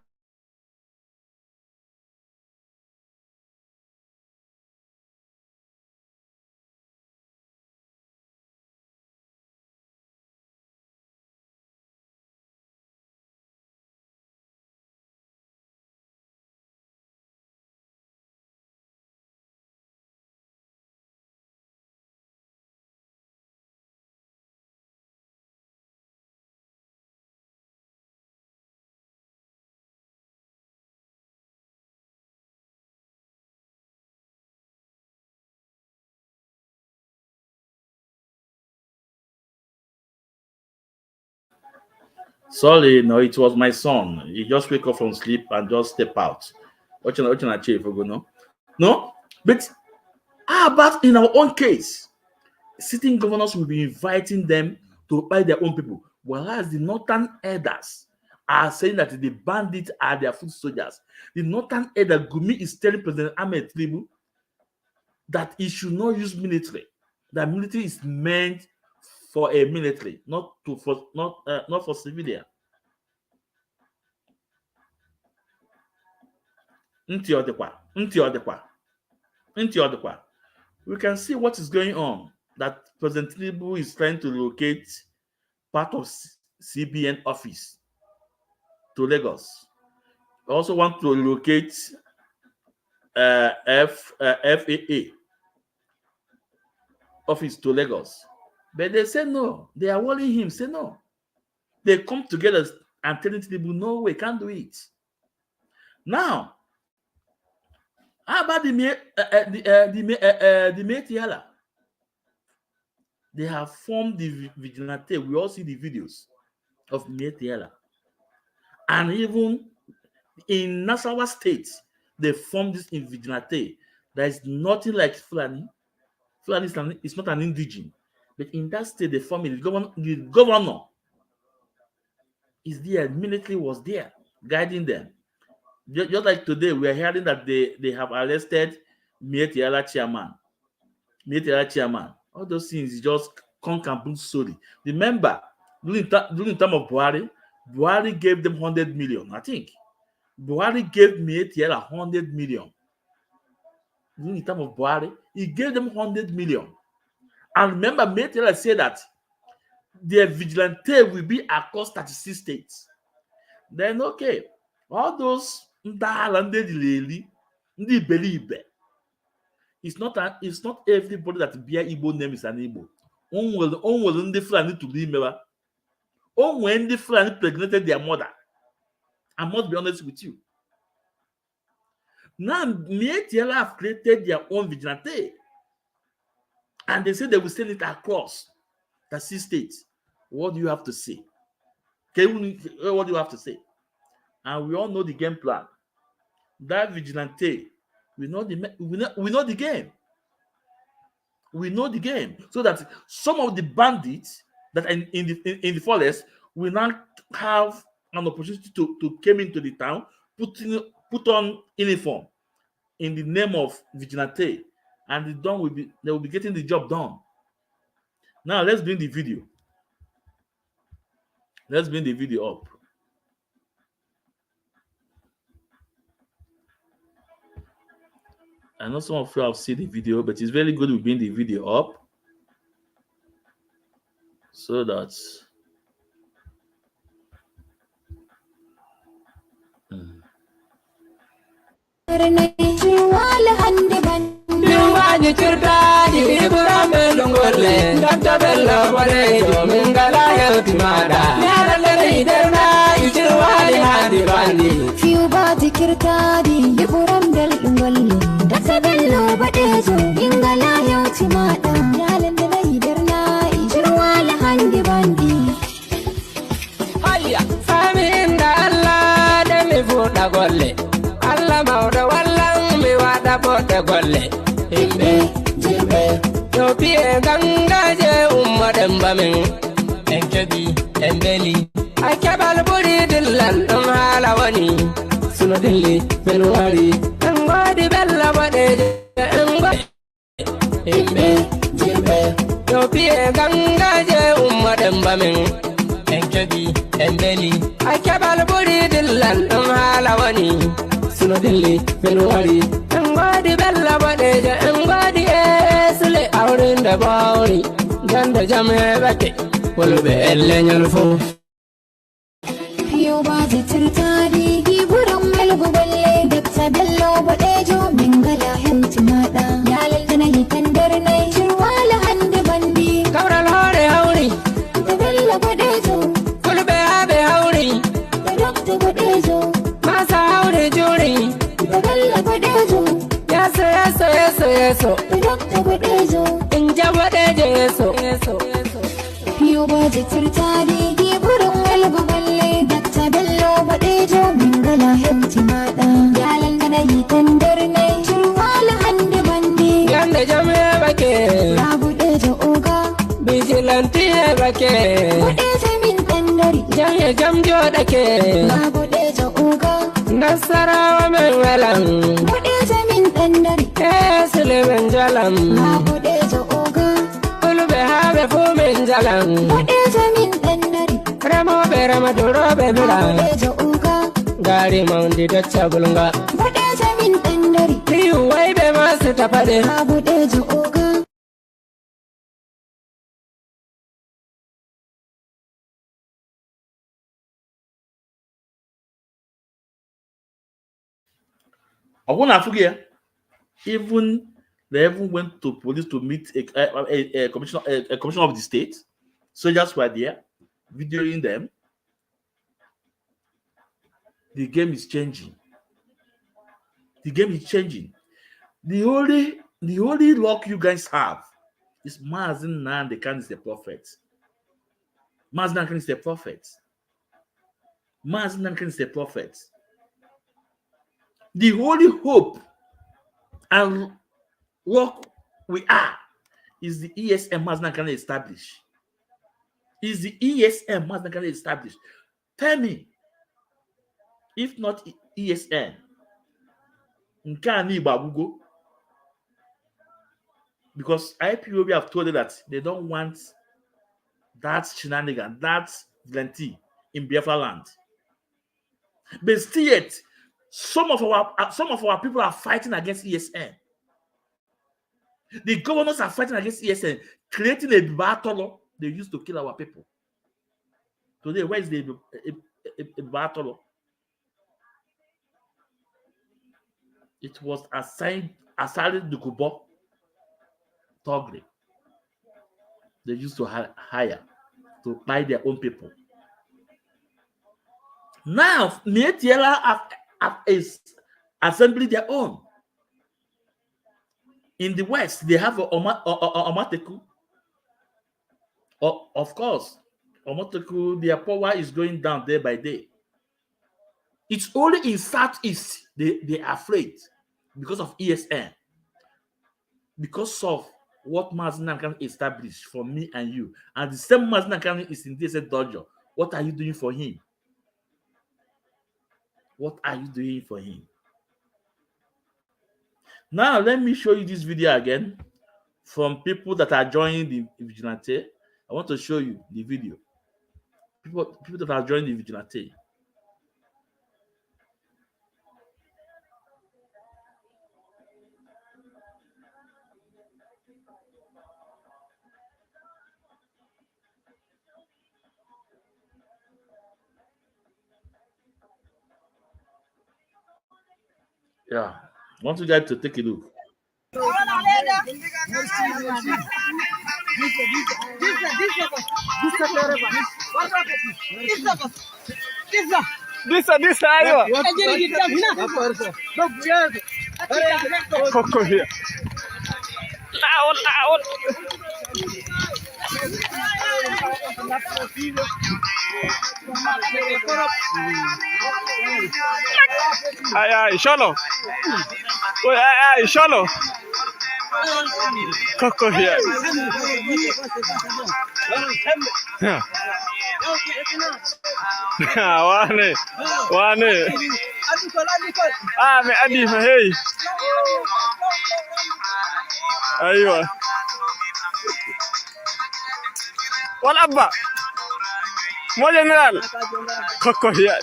Sorry, no, it was my son. He just wake up from sleep and just step out. Watching a chief, no. But how about in our own case? Sitting governors will be inviting them to buy their own people, whereas the northern elders are saying that the bandits are their foot soldiers. The northern elder Gumi is telling President Ahmed Tinubu that he should not use military. That military is meant for a military, not for civilian. We can see what is going on. That President Tinubu is trying to locate part of CBN office to Lagos. We also want to locate FAA office to Lagos. But they say no. They are warning him. Say no. They come together and telling Tinubu, no, we can't do it. Now, how about the Metiala? They have formed the vigilante. We all see the videos of Metiala. And even in Nasarawa State, they formed this in vigilante. There is nothing like Fulani. Fulani is not an indigene. But in that state, they formed it. The governor is there. Military was there, guiding them. Just like today, we are hearing that they have arrested Metiala chairman. All those things is just conk and boot story. Remember, during the time of Buhari, Buhari gave them 100 million. I think Buhari gave Mietiel 100 million. In the time of Buhari, he gave them 100 million. And remember, Mietiel said that their vigilante will be across 36 states. Then, okay, all those iberibe, it's not everybody that bear Igbo name is an Igbo. Onwere ndị Fulani tụrụ imeba. Onwere ndị Fulani impregnated their mother. I must be honest with you. Now, Mietiela have created their own vigilante. And they say they will send it across the 6 states. What do you have to say? What do you have to say? And we all know the game plan. That vigilante, we know the game. We know the game. So that some of the bandits that are in the forest will not have an opportunity to come into the town, put on uniform in the name of vigilante, and they will be getting the job done. Now let's bring the video. Let's bring the video up. I know some of you have seen the video, but it's very good we bring the video up so that Allah mauda wallan mi wada bote golle himbe jimbe yo piye gangaje ummaden bamin enkebi embeli akabal buri dillan dum hala wani suno dilli benwari ngodi bella bade ngodi himbe jimbe yo piye gangaje ummaden bamin enkebi embeli akabal buri dillan dum hala wani suno dilli benwari ngodi bella bade ngodi esle awrinde bawri ganda jame bate wolbe elle nyalfo yo baji tirtari giburan melgo balle dakta bello badejo mingala henti mada yalal dana hitandar nay jirwala hande bandi kawral hore hawri da bello badejo wolbe habe hawri da dakta badejo masa hawri juri da bello badejo yeso da dakta badejo inja badejo yeso yo baji tirtari giburan melgo balle dakta bello badejo mingala henti mada yalal dana hitandar nay jirwala hande bandi ganda jame bake rabudejo oga vigilante bake badejo min dandari jaye jamjo dake rabudejo oga nasarawa men welan badejo min dandari esle men jalam rabudejo oga ulbe habe fu men jalam badejo min dandari ramo be ramadorobe bira rabudejo oga gari maundi dacca bulunga badejo min dandari liu waibe masu tapade rabudejo oga Even they even went to police to meet a commissioner of the state. Soldiers were there, videoing them. The game is changing. The game is changing. The only luck you guys have is Mazin Nandekan is the prophet. Mazin Nandekan is the prophet. Mazin Nandekan is the prophet. The only hope and what we are is the ESM Mazin Nandekan established. Is the ESM Mazin Nandekan established? Tell me, if not ESN, because IPOB have told you that they don't want that shenanigan, that plenty in Biafra land. But still yet, some of our people are fighting against ESN. The governors are fighting against ESN, creating a battle they used to kill our people. Today, where is the battle? It was assigned the Kubo Togri. They used to hire to buy their own people. Now, Mietiela have assembly their own. In the West, they have Omateku. Of course, Omateku, their power is going down day by day. It's only in Southeast they are afraid because of ESN. Because of what Mazina can establish for me and you. And the same Mazina can is in this dojo. What are you doing for him? What are you doing for him? Now, let me show you this video again from people that are joining the vigilante. I want to show you the video. People that are joining the vigilante. Yeah, I want you guys to take a look. Ay, solo. Ay, solo. Coco here. Wane. Me adi fa hey. Aywa. Wal abba. Mo general. Coco here.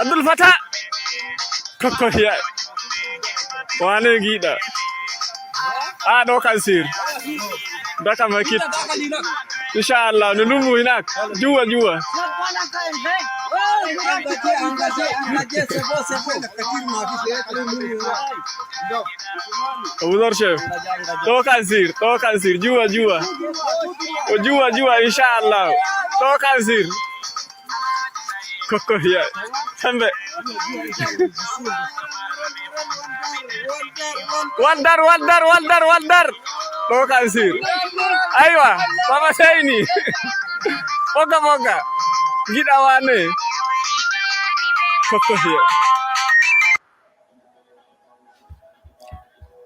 Abdul Fatah Koko here. Wane gida. Do kansir. Daka makit. Inshallah nulumu hinak. Jua. Udhar chef. To kansir. Jua. Jua inshallah. To kansir. Koko here. Sambe. Waldar. To kansir. Aywa, Mama Saini. Moga. Gida wane. Koko here.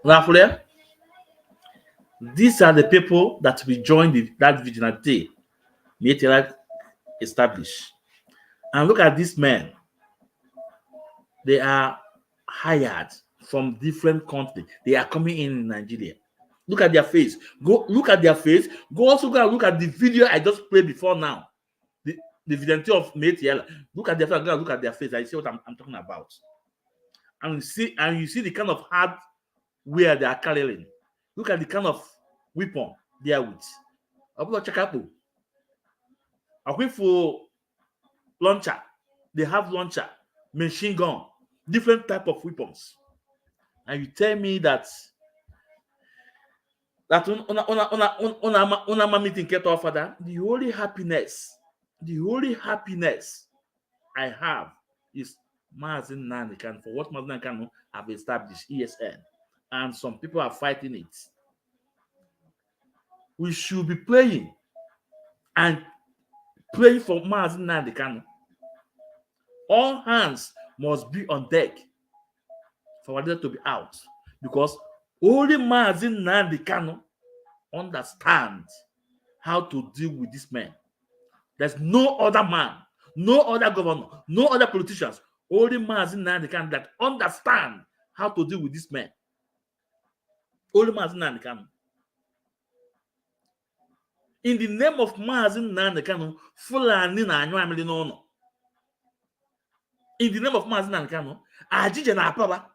Rafule, these are the people that will join that vigilante Mietela established. And look at these men. They are hired from different countries. They are coming in Nigeria. Look at their face. Go look at their face. Go also go and look at the video I just played before now. The vigilante of Mietela. Look at their face. Look at their face. I see what I'm talking about. And you see the kind of hardware they are carrying. Look at the kind of weapon they are with. For launcher, they have launcher, machine gun, different type of weapons. And you tell me that meeting get off that the only happiness I have is Mazin Nanikan for what Mazin Nanikan have established ESN, and some people are fighting it. We should be praying for Mazin Nanikan. All hands must be on deck for them to be out, because only Mazin Nandikano understands how to deal with this man. There's no other man, no other governor, no other politicians. Only Mazin Nandikano that understand how to deal with this man. Only Mazin Nankano. In the name of Mazin Nankano, Fulani na Anwamili no. In the name of Mazin Nankano, Ajija na Papa.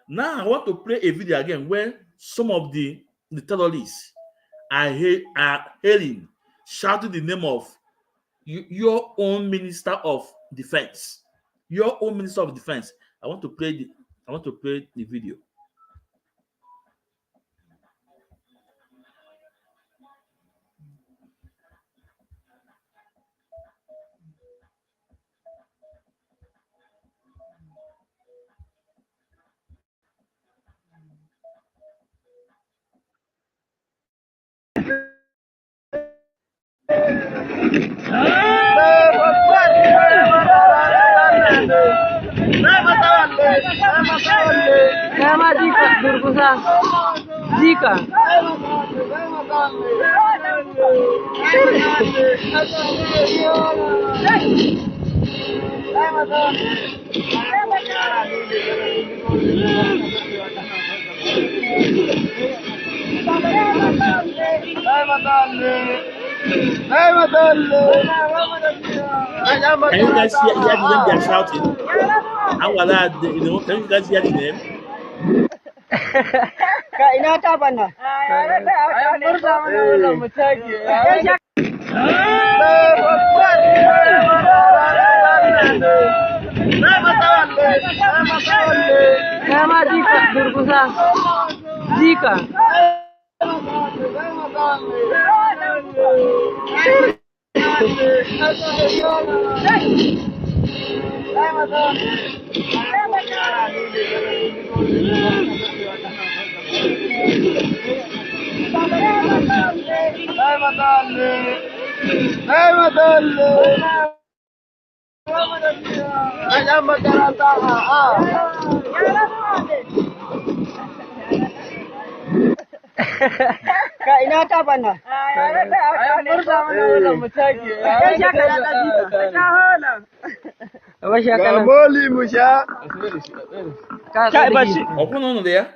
Now I want to play a video again where some of the terrorists are hailing, shouting the name of your own Minister of Defense. Your own Minister of Defense. I want to play the video. Nama Zika, Durgusa. Zika. Can you guys hear the name they are shouting? Can you guys hear the name? Kainata bana. Nama Zika, Durgusa. Zika. Kainata bana. Gamoli musha. There.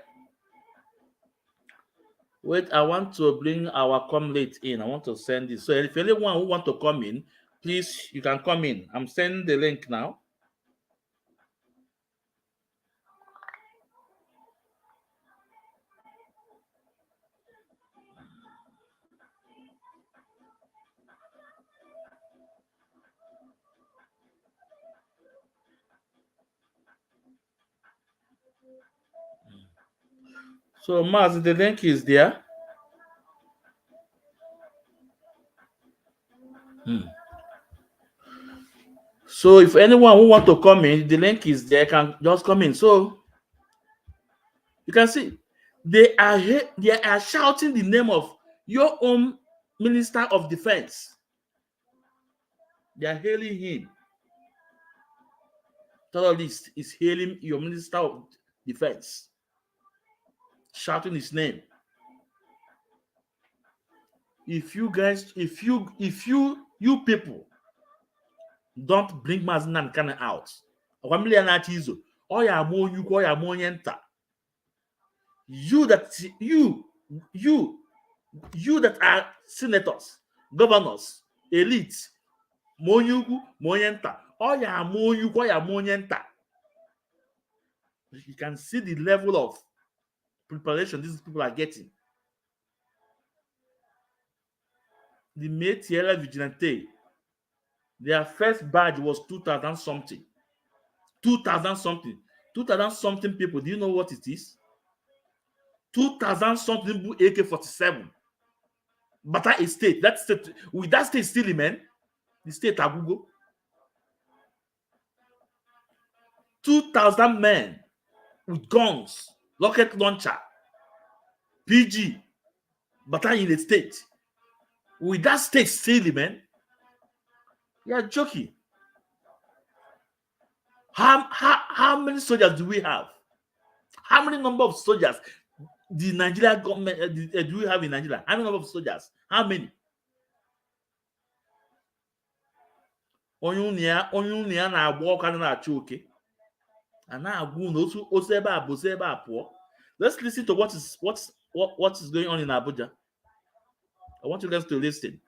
Wait, I want to bring our comrade in. I want to send this. So if anyone who want to come in, please, you can come in. I'm sending the link now. So Maz, the link is there. So if anyone who want to come in, the link is there, can just come in. So you can see they are shouting the name of your own Minister of Defense. They are hailing him. Terrorist is hailing your Minister of Defense, shouting his name. If you guys, if you people don't bring Mazin Nankano out, you that are senators, governors, elites, monyuku, monyenta, you can see the level of preparation these people are getting. The Métis Vigilante, their first badge was 2,000 something. 2,000 something. 2,000 something people. Do you know what it is? 2,000 something AK-47. Bata Estate. That state, with that state still, man. The state Agugo. 2,000 men with guns, rocket launcher, PG, Bata in the state. With that state still, man. You're joking. How many soldiers do we have? How many number of soldiers the Nigeria government do we have in Nigeria? How many number of soldiers? How many? Onyunia na agba ọka na-achụ oke. And now let's listen to what is going on in Abuja. I want you guys to listen.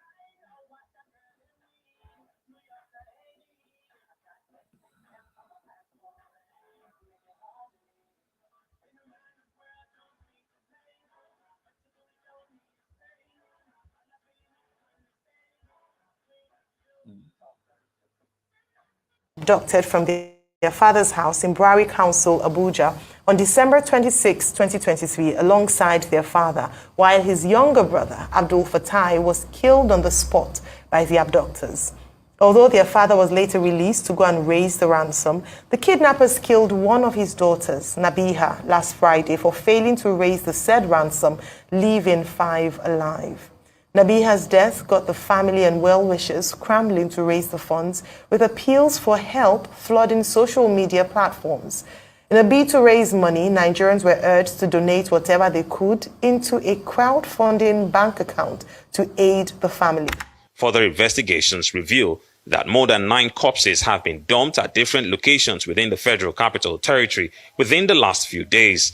Abducted from their father's house in Browary Council, Abuja, on December 26, 2023, alongside their father, while his younger brother, Abdul Fatai, was killed on the spot by the abductors. Although their father was later released to go and raise the ransom, the kidnappers killed one of his daughters, Nabiha, last Friday for failing to raise the said ransom, leaving 5 alive. Nabiha's death got the family and well-wishers scrambling to raise the funds, with appeals for help flooding social media platforms. In a bid to raise money, Nigerians were urged to donate whatever they could into a crowdfunding bank account to aid the family. Further investigations reveal that more than 9 corpses have been dumped at different locations within the Federal Capital Territory within the last few days.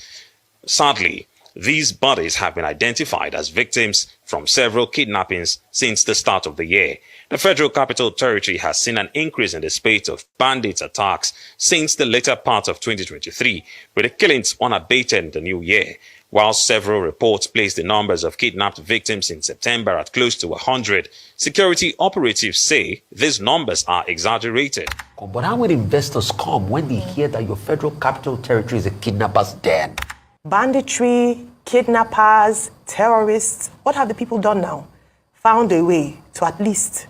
Sadly, these bodies have been identified as victims from several kidnappings since the start of the year. The Federal Capital Territory has seen an increase in the spate of bandit attacks since the later part of 2023, with the killings unabated in the new year. While several reports place the numbers of kidnapped victims in September at close to 100, security operatives say these numbers are exaggerated. But how will investors come when they hear that your Federal Capital Territory is a kidnapper's den? Banditry, kidnappers, terrorists, what have the people done now? Found a way to at least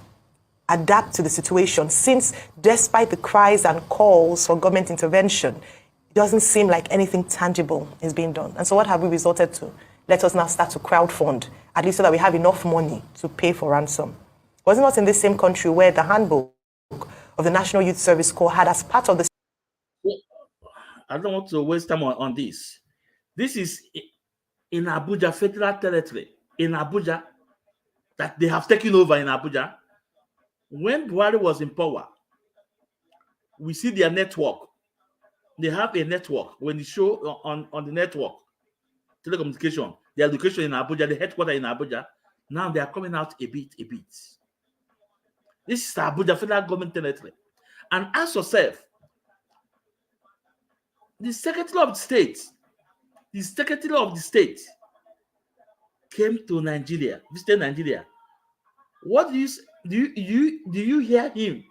adapt to the situation, since despite the cries and calls for government intervention, it doesn't seem like anything tangible is being done. And so what have we resorted to? Let us now start to crowdfund, at least so that we have enough money to pay for ransom. Was it not in this same country where the handbook of the National Youth Service Corps had as part of the... I don't want to waste time on this. This is in Abuja, Federal Territory, in Abuja, that they have taken over in Abuja. When Buhari was in power, we see their network. They have a network. When you show on the network, telecommunication, their location in Abuja, the headquarters in Abuja, now they are coming out a bit. This is the Abuja Federal Government Territory. And ask yourself, the Secretary of the State came to Nigeria, visited Nigeria. What do you hear him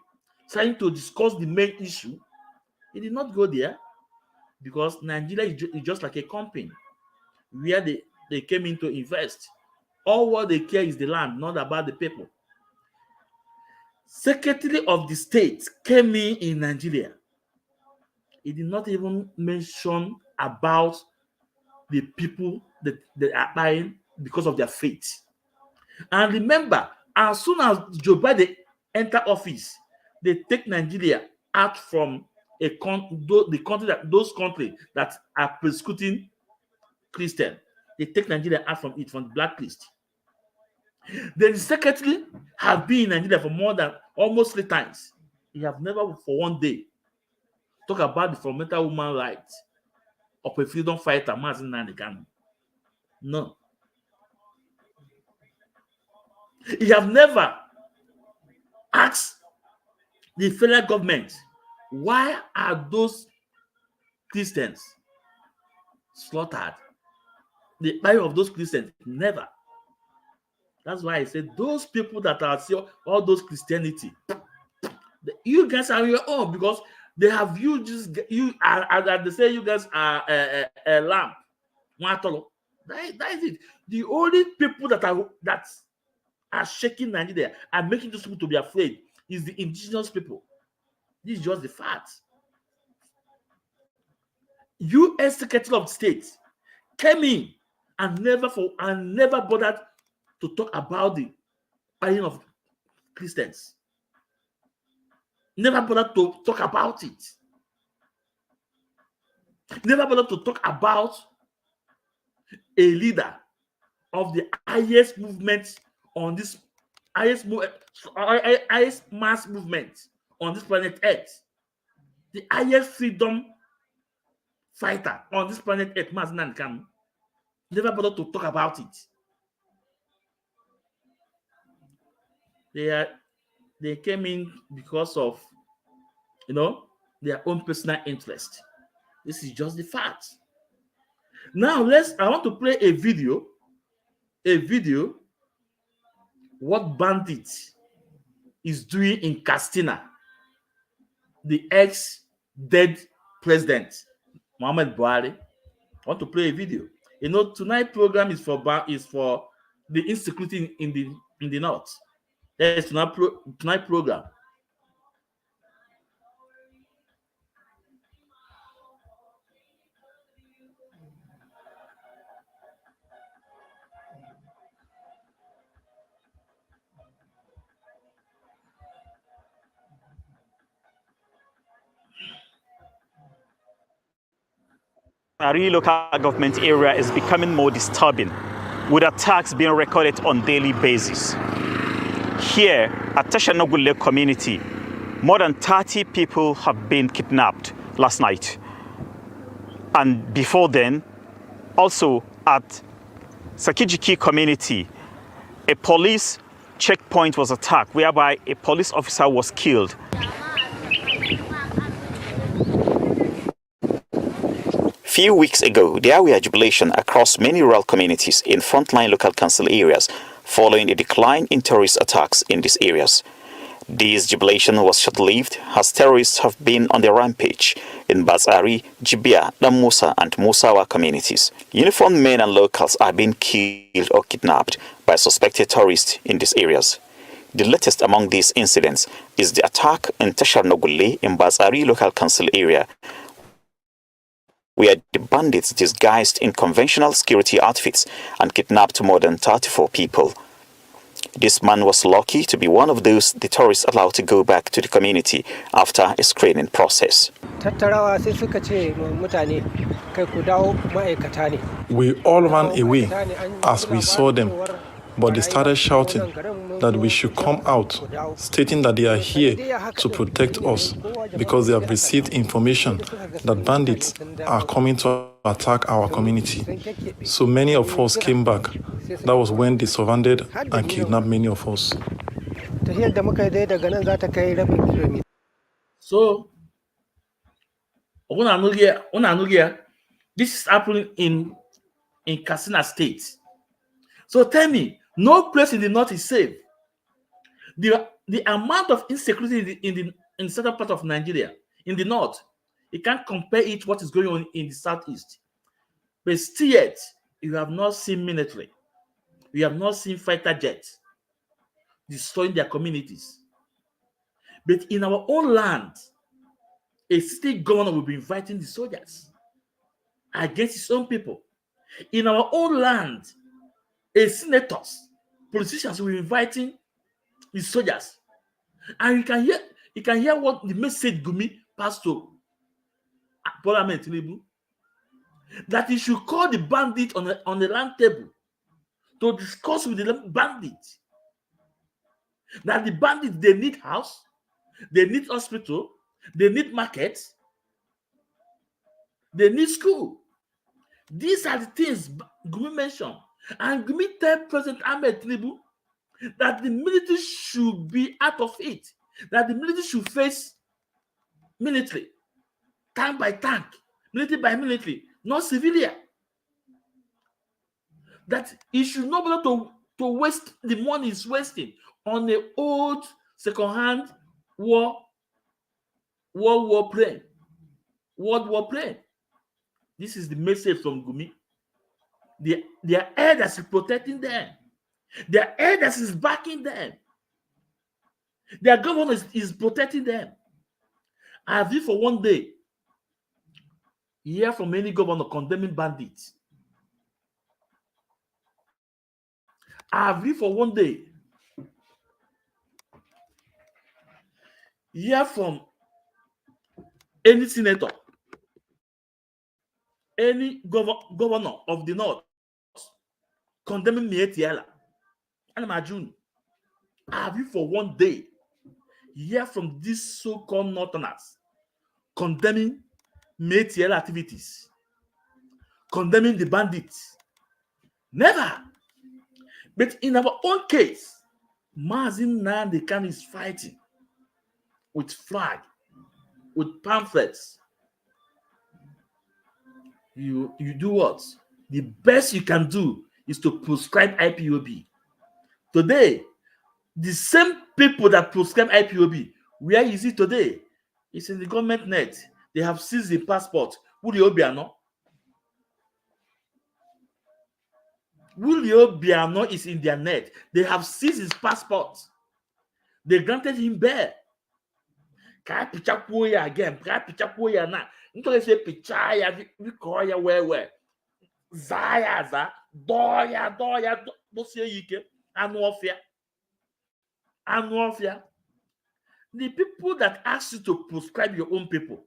trying to discuss the main issue? He did not go there, because Nigeria is just like a company where they came in to invest. All what they care is the land, not about the people. Secretary of the State came in Nigeria. He did not even mention about the people that are dying because of their faith. And remember, as soon as Joe Biden enter office, they take Nigeria out from those countries that are persecuting Christian. They take Nigeria out from the blacklist. The secretary have been in Nigeria for more than almost 3 times. He have never for one day talk about the fundamental human rights of a freedom fighter, Mazi Nnamdi Kanu. No. He have never asked the federal government, why are those Christians slaughtered? The plight of those Christians, never. That's why I said those people that are still all those Christianity, you guys are your own, because they have they say you guys are a lamb. That is it. The only people that are shaking Nigeria and making those people to be afraid is the indigenous people. This is just the fact. U.S. Secretary of State came in and never bothered to talk about the buying of Christians. Never bothered to talk about it. Never bothered to talk about a leader of the highest movement on this highest mass movement on this planet Earth, the highest freedom fighter on this planet Earth, Maznan Kam, never bothered to talk about it. They came in because of, their own personal interest. This is just the fact. Now I want to play a video, what Bandit is doing in Castina, the ex-dead president, Muhammad Buhari. I want to play a video. Tonight's program is for the insecurity in the north. That's tonight program. Ari local government area is becoming more disturbing, with attacks being recorded on daily basis. Here at Tashanogule community, more than 30 people have been kidnapped last night. And before then, also at Sakijiki community, a police checkpoint was attacked, whereby a police officer was killed. Few weeks ago, there were jubilation across many rural communities in frontline local council areas following a decline in terrorist attacks in these areas. This jubilation was short-lived as terrorists have been on the rampage in Bazari, Jibia, Damusa and Musawa communities. Uniformed men and locals are being killed or kidnapped by suspected terrorists in these areas. The latest among these incidents is the attack in Tasharnogule in Bazari local council area, where the bandits disguised in conventional security outfits and kidnapped more than 34 people. This man was lucky to be one of those the tourists allowed to go back to the community after a screening process. We all ran away as we saw them, but they started shouting that we should come out, stating that they are here to protect us because they have received information that bandits are coming to attack our community. So many of us came back. That was when they surrounded and kidnapped many of us. So, this is happening in Katsina State. So tell me, no place in the north is safe. The amount of insecurity in the southern part of Nigeria, in the north, you can't compare it to what is going on in the southeast. But still yet, you have not seen military. You have not seen fighter jets destroying their communities. But in our own land, a state governor will be inviting the soldiers against his own people. In our own land, a senators, politicians will be inviting the soldiers. And you can hear what the message Gumi passed to Parliament Tinubu, that he should call the bandit on the round table to discuss with the bandit. That the bandits, they need house, they need hospital, they need market, they need school. These are the things Gumi mentioned. And Gumi tell President Ahmed Tinubu that the military should be out of it, that the military should face military, tank by tank, military by military, not civilian. That he should not be able to waste the money he's wasting on the old second-hand World War plane. This is the message from Gumi. Their elders is protecting them. Their elders is backing them. Their governor is protecting them. Have you for one day hear from any governor condemning bandits? Have you for one day hear from any senator, any governor of the north condemning Mietiala and Majun? Have you for one day hear from these so-called northerners condemning Mietiala activities? condemning the bandits. Never. But in our own case, Mazin Nnamdi Kanu is fighting with flag, with pamphlets. You do what? The best you can do is to prescribe IPOB. Today, the same people that prescribe IPOB, where is it today? It's in the government net. They have seized the passport. Willie Obiano is in their net. They have seized his passport. They granted him bail. Can I picture ya again? Can I picture ya now? Until say picture ya, we call ya where. Zaya, doya, don't say you can. Anuofia. The people that asked you to prescribe your own people,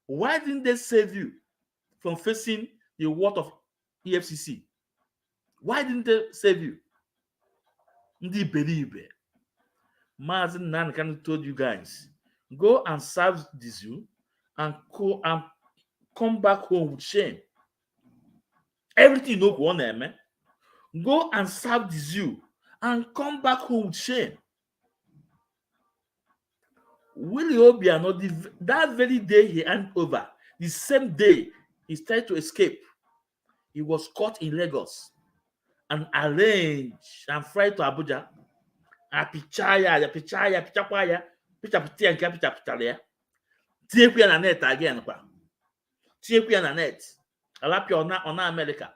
why didn't they save you from facing the wrath of EFCC? Why didn't they save you? Ndi believe. Mazin Nnamdi Kanu told you guys, go and serve the zoo and come back home with shame. Everything you know go on there, man. Go and serve the zoo and come back home with shame. Willie Obiano, that very day he handed over, the same day he started to escape, he was caught in Lagos and arranged and fried to Abuja. Pichaya, Take na net again. Take na net. Alapia on America.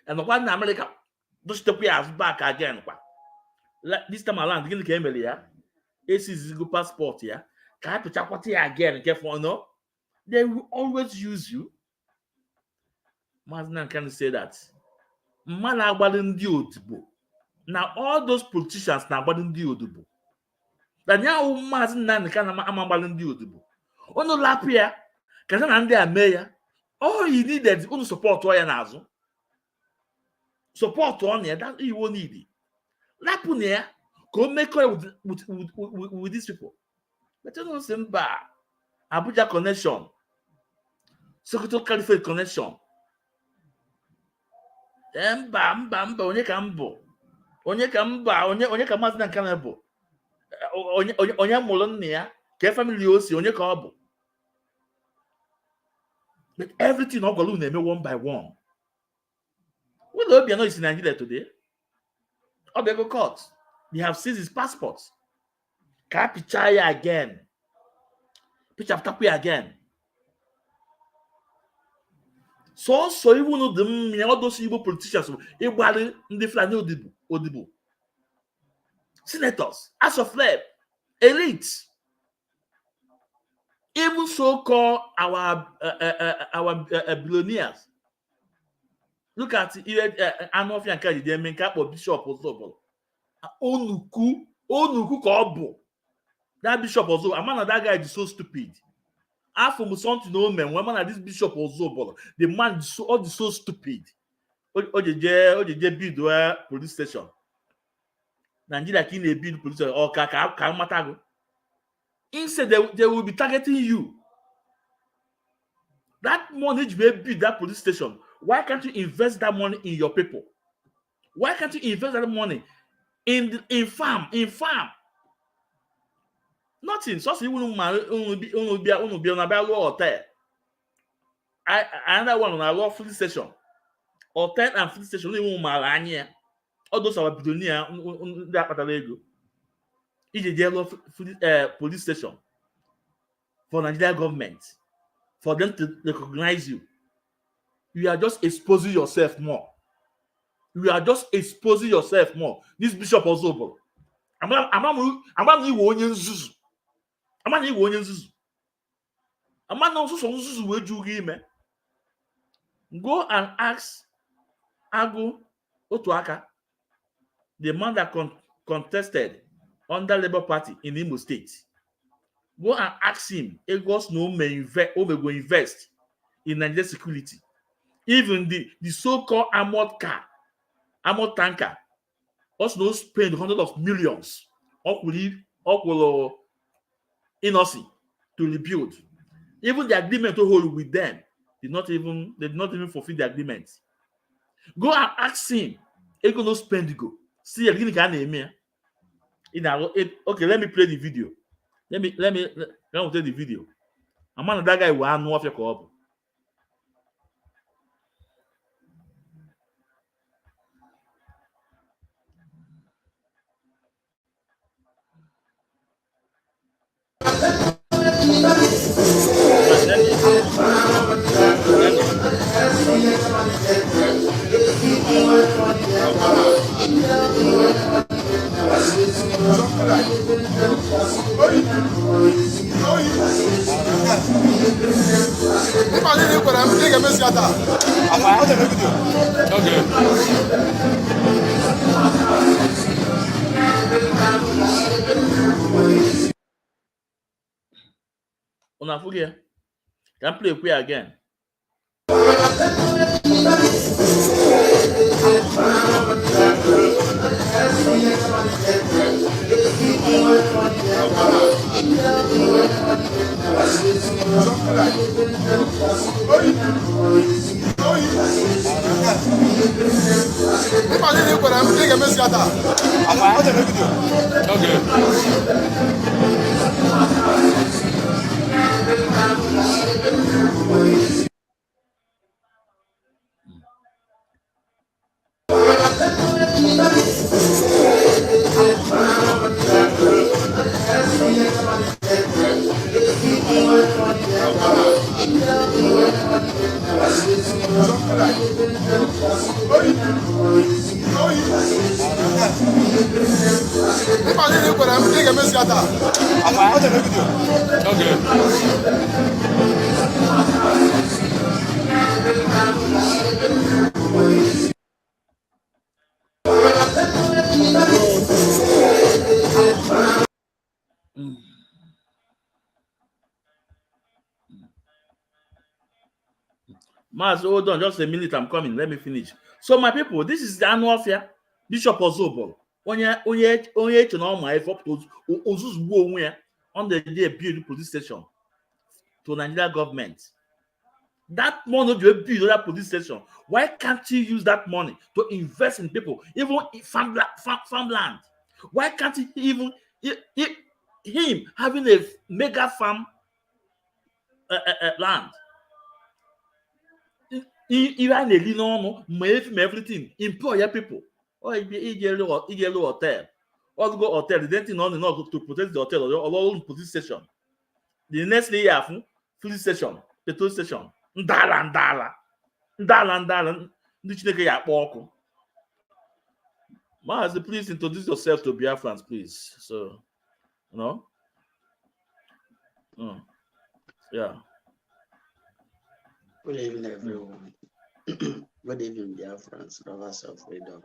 And the one in America, just take back again. This time around, the came here. This is a good passport here. Can I put again? Careful, no? They will always use you. Mazin can say that. Now all those politicians now Mazin Nnamdi Kanu Ono lapia, kasa na ndị ameya. All he needed is support ya nazo. Support on ya, that he won't need it. Lapu ya, go make with these people. But you know, Simba, Abuja connection, Sokoto Caliphate connection. Mba, onye ka mbo. Onye ka Mazin Nnamdi Kanu bụ. Onye mụrụ nne ya, ka family osi, onye ka ọ bụ. But everything all going to one by one. Well, Obiano is in Nigeria today. Obiano court. They have seized his passport. Kapichaya again. Pichaptapi again. So even though all those evil politicians, senators, as of lab, elites, even so-called our billionaires. Look at Anofian Kadi, they make up of Bishop Ozobo. Onuku Kobo. That Bishop Ozobo, a man of that guy is so stupid. After something no man, one man of this Bishop Ozobo, the man is so stupid. Oje police station. Nigeria can build police station or Kalmatago. Instead, they will be targeting you. That money will build that police station. Why can't you invest that money in your people? Why can't you invest that money in farm? Nothing. So you will be on a bad hotel. Another one on a law police station. Hotel and police station. All those are billionaires. That part of Lego. It's a yellow police station for Nigeria government, for them to recognize you. You are just exposing yourself more. This Bishop Ozobo. Go and ask Agu Otuaka, the man that contested under Labour Party in Imo State. Go and ask him, Egos no may invest in Nigeria security. Even the so-called armored tanker, also no spend hundreds of millions innocent to rebuild. Even the agreement to hold with them, they did not even fulfill the agreement. Go and ask him. Ego no spend go. See again can name okay, let me play the video. Let me play the video. I'm on that guy will know of your co-op. Una fugia. Can play queer again. Mas, hold on, just a minute, I'm coming. Let me finish. So, my people, this is the annual fair. Bishop Ozobo, onye eche na ọma ife ozuzugbo onwe ya on the day build police station to Nigeria government. That money you build that police station. Why can't you use that money to invest in people, even in farmland? Why can't he even him having a mega farm land? Even everything, employ your people. Or Igelo hotel. Or go hotel, the thing on not to protect the hotel or all police station. The next day you have police station, petrol station. Ndala. Mas, please introduce yourself to Biafrans, please. So, you know. Yeah. Good evening, everyone. Good evening, Biafrans, lovers of freedom,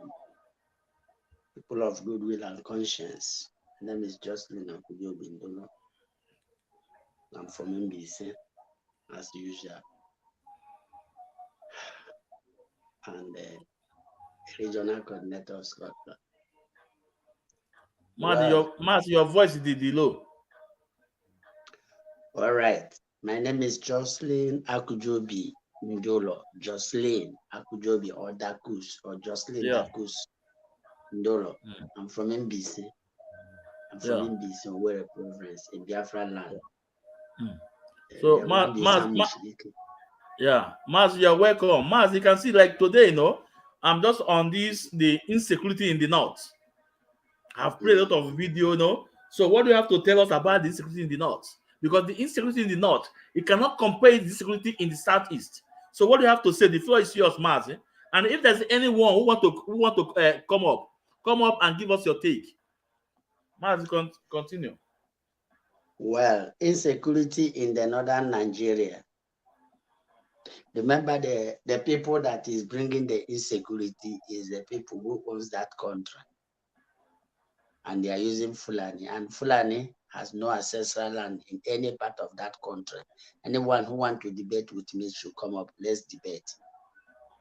people of goodwill and conscience. My name is Jocelyn Akujobindolo. I'm from MBC, as usual, and regional coordinator of Scotland. Your voice is low. All right. My name is Jocelyn Akujobi Ndolo. Jocelyn Akujobi or Dakus or Jocelyn Dakus Ndolo. I'm from MBC. I'm from MBC, Owerri Province in Biafra land. So, Mas, you're welcome. Mas, you can see, like today, you know, I'm just on the insecurity in the north. I've played a lot of video, you know. So, what do you have to tell us about the insecurity in the north? Because the insecurity in the north, it cannot compare the insecurity in the southeast. So, what do you have to say? The floor is yours, Mas. And if there's anyone who want to come up and give us your take. Mas, continue. Well, insecurity in the northern Nigeria. Remember, the people that is bringing the insecurity is the people who owns that country. And they are using Fulani. And Fulani has no ancestral land in any part of that country. Anyone who wants to debate with me should come up. Let's debate.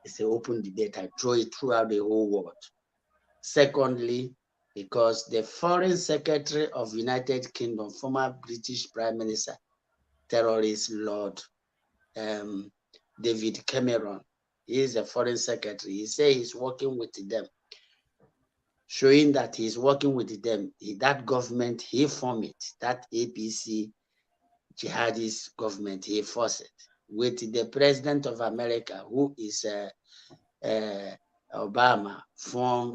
It's an open debate. I throw it throughout the whole world. Secondly, because the Foreign Secretary of United Kingdom, former British Prime Minister, terrorist Lord David Cameron. He is a foreign secretary. He says he's working with them, showing that he's working with them. That government, he formed it. That APC jihadist government, he forced it with the president of America, who is Obama.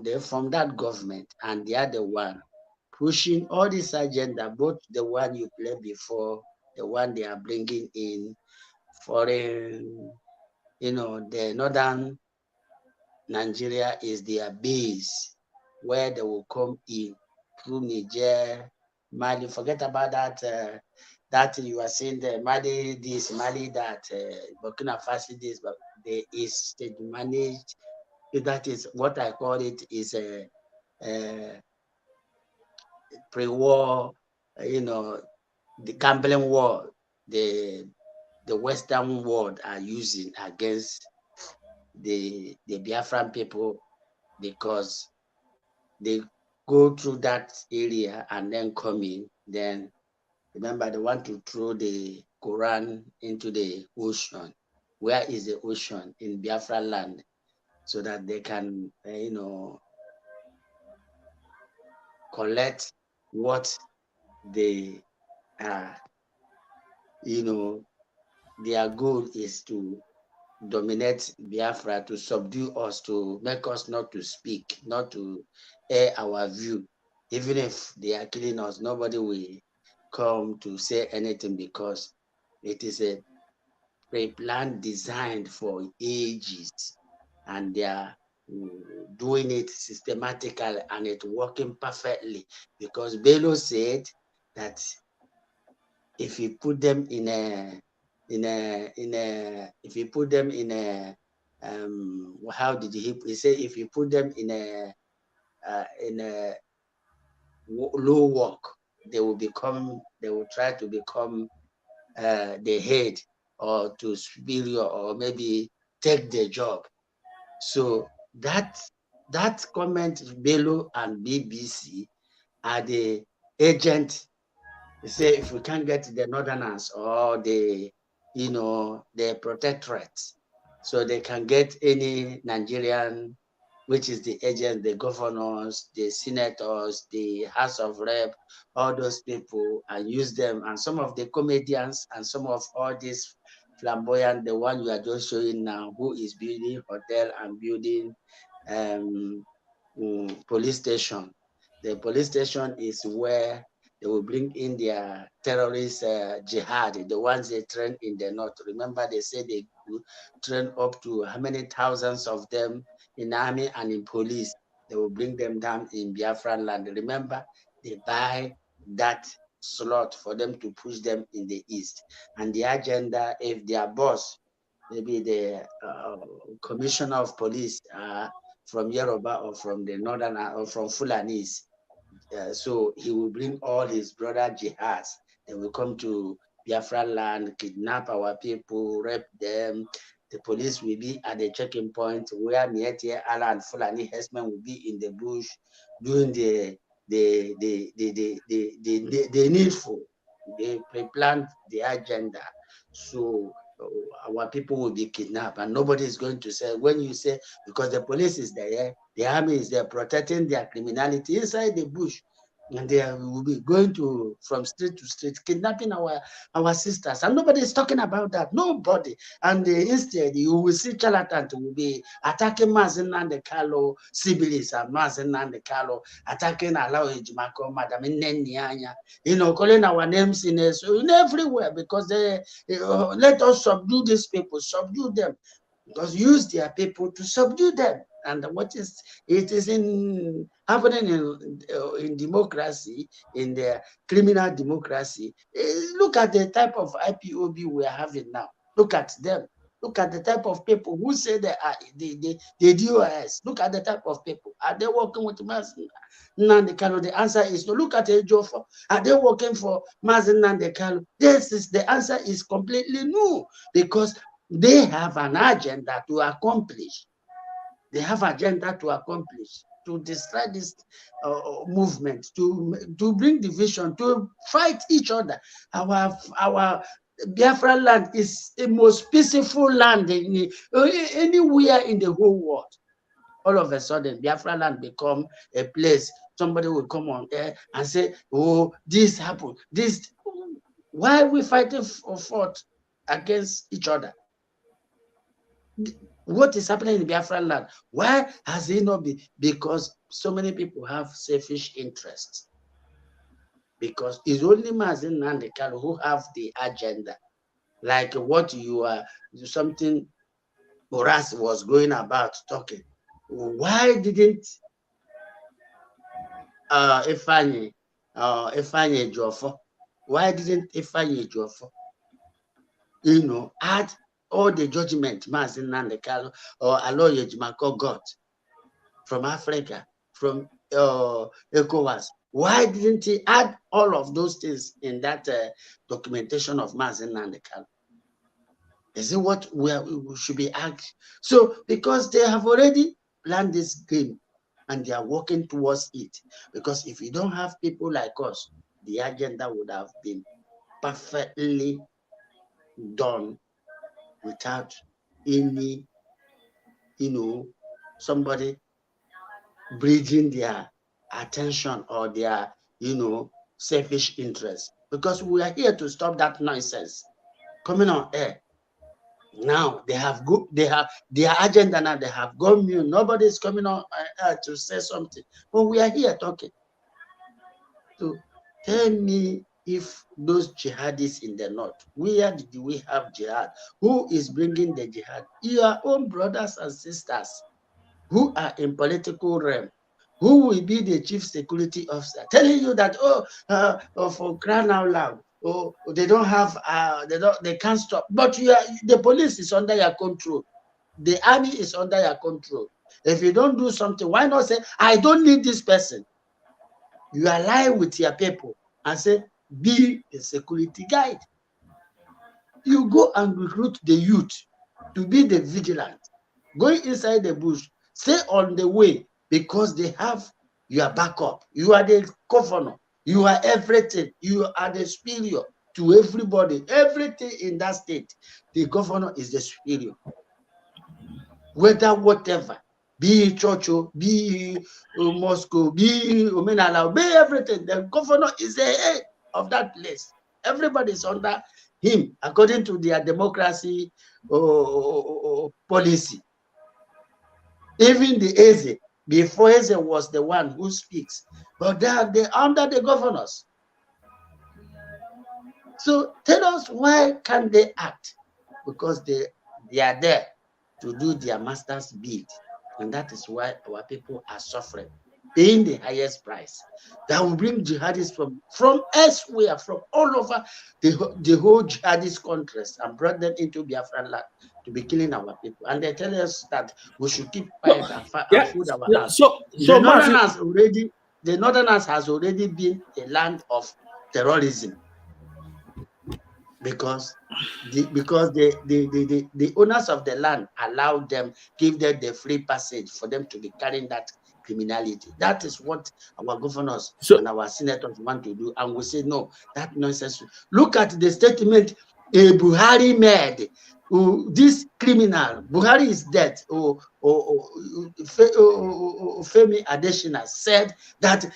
They formed that government, and they are the one pushing all this agenda, both the one you played before, the one they are bringing in foreign, the northern Nigeria is their base, where they will come in through Niger, Mali. Forget about that. That you are saying there, Mali this, Mali that, Burkina Faso this, but there is state managed. That is what I call it is a pre-war, the gambling war, the Western world are using against the Biafran people, because they go through that area and then come in. Then remember, they want to throw the Quran into the ocean. Where is the ocean? In Biafra land, so that they can, collect what they are, their goal is to dominate Biafra, to subdue us, to make us not to speak, not to air our view. Even if they are killing us, nobody will come to say anything, because it is a pre-plan designed for ages, and they are doing it systematically, and it's working perfectly, because Bello said that if you put them if you put them in a how did he say, if you put them in a low work, they will try to become the head, or to superior, or maybe take the job. So that comment, Bello and BBC are the agent. They say if we can't get the Northerners, or the protectorates, so they can get any Nigerian, which is the agent, the governors, the senators, the House of Rep, all those people, and use them. And some of the comedians, and some of all these flamboyant, the one you are just showing now, who is building hotel and building police station. The police station is where they will bring in their terrorist jihad, the ones they train in the north. Remember, they say they train up to how many thousands of them in army and in police. They will bring them down in Biafran land. Remember, they buy that slot for them to push them in the east. And the agenda, if their boss, maybe the commissioner of police, from Yoruba, or from the northern, or from Fulanese, so he will bring all his brother jihads. They will come to Biafra land, kidnap our people, rape them. The police will be at the checking point where Miete, Allah, and Fulani herdsmen will be in the bush doing the needful. They pre-planned the agenda. So our people will be kidnapped, and nobody is going to say, when you say, because the police is there, the army is there protecting their criminality inside the bush, and they will be going to from street to street, kidnapping our sisters, and nobody is talking about that. Nobody. And instead, you will see charlatans will be attacking Mazen Nandekalo siblings, and Mazen Nandekalo attacking Alao Ejimako, Madam Nenianya, calling our names in everywhere, because they let us subdue these people, subdue them, because use their people to subdue them. And it is happening in democracy, in the criminal democracy. Look at the type of IPOB we are having now. Look at them. Look at the type of people who say they are the DOS. Look at the type of people. Are they working with Mazen Nandekalo? The answer is no. Look at Ejiofor. Are they working for Mazen Nandekalo? The answer is completely no, because they have an agenda to accomplish. They have agenda to accomplish, to destroy this movement, to bring division, to fight each other. Our Biafra land is the most peaceful land anywhere in the whole world. All of a sudden, Biafra land become a place. Somebody will come on air and say, "Oh, this happened. This." Why are we fighting fought against each other? What is happening in Biafra land? Why has it not been? Because so many people have selfish interests. Because it's only Mazin Nandekalo who have the agenda. Like what you are, something Horace was going about talking. Why didn't Ifeanyi Ejiofor, why didn't Ifeanyi Ejiofor, add all the judgment Mazin Nandekalo or Aloy Ejimako got from Africa, from ECOWAS? Why didn't he add all of those things in that documentation of Mazin Nandekalo? Is it what we should be asked? So, because they have already planned this game and they are working towards it. Because if you don't have people like us, the agenda would have been perfectly done without any, somebody bridging their attention or their, selfish interest. Because we are here to stop that nonsense coming on air. Now they have their agenda. Now they have gone mute. Nobody is coming on to say something. But we are here talking. So tell me, if those jihadists in the north, where did we have jihad? Who is bringing the jihad? Your own brothers and sisters who are in political realm. Who will be the chief security officer telling you that for crying out loud, they don't have they can't stop, but the police is under your control, the army is under your control. If you don't do something, why not say, I don't need this person? You ally with your people and say, be a security guide. You go and recruit the youth to be the vigilant, going inside the bush, stay on the way, because they have your backup. You are the governor. You are everything. You are the superior to everybody. Everything in that state, the governor is the superior. Whether whatever, be Chocho, be Moscow, be Omenala, be everything, the governor is the head of that place. Everybody is under him according to their democracy policy. Even the Eze, before Eze was the one who speaks, but they are under the governors. So tell us, why can't they act? Because they are there to do their master's bid, and that is why our people are suffering, paying the highest price. That will bring jihadists from elsewhere, from all over the whole jihadist countries, and brought them into Biafran land to be killing our people. And they tell us that we should keep quiet and food our house. The Northerners has already been a land of terrorism, because the owners of the land allowed them, give them the free passage for them to be carrying that criminality. That is what our governors and our senators want to do, and we say no, that nonsense. Look at the statement Buhari made. This criminal, Buhari is dead. Femi Adesina said that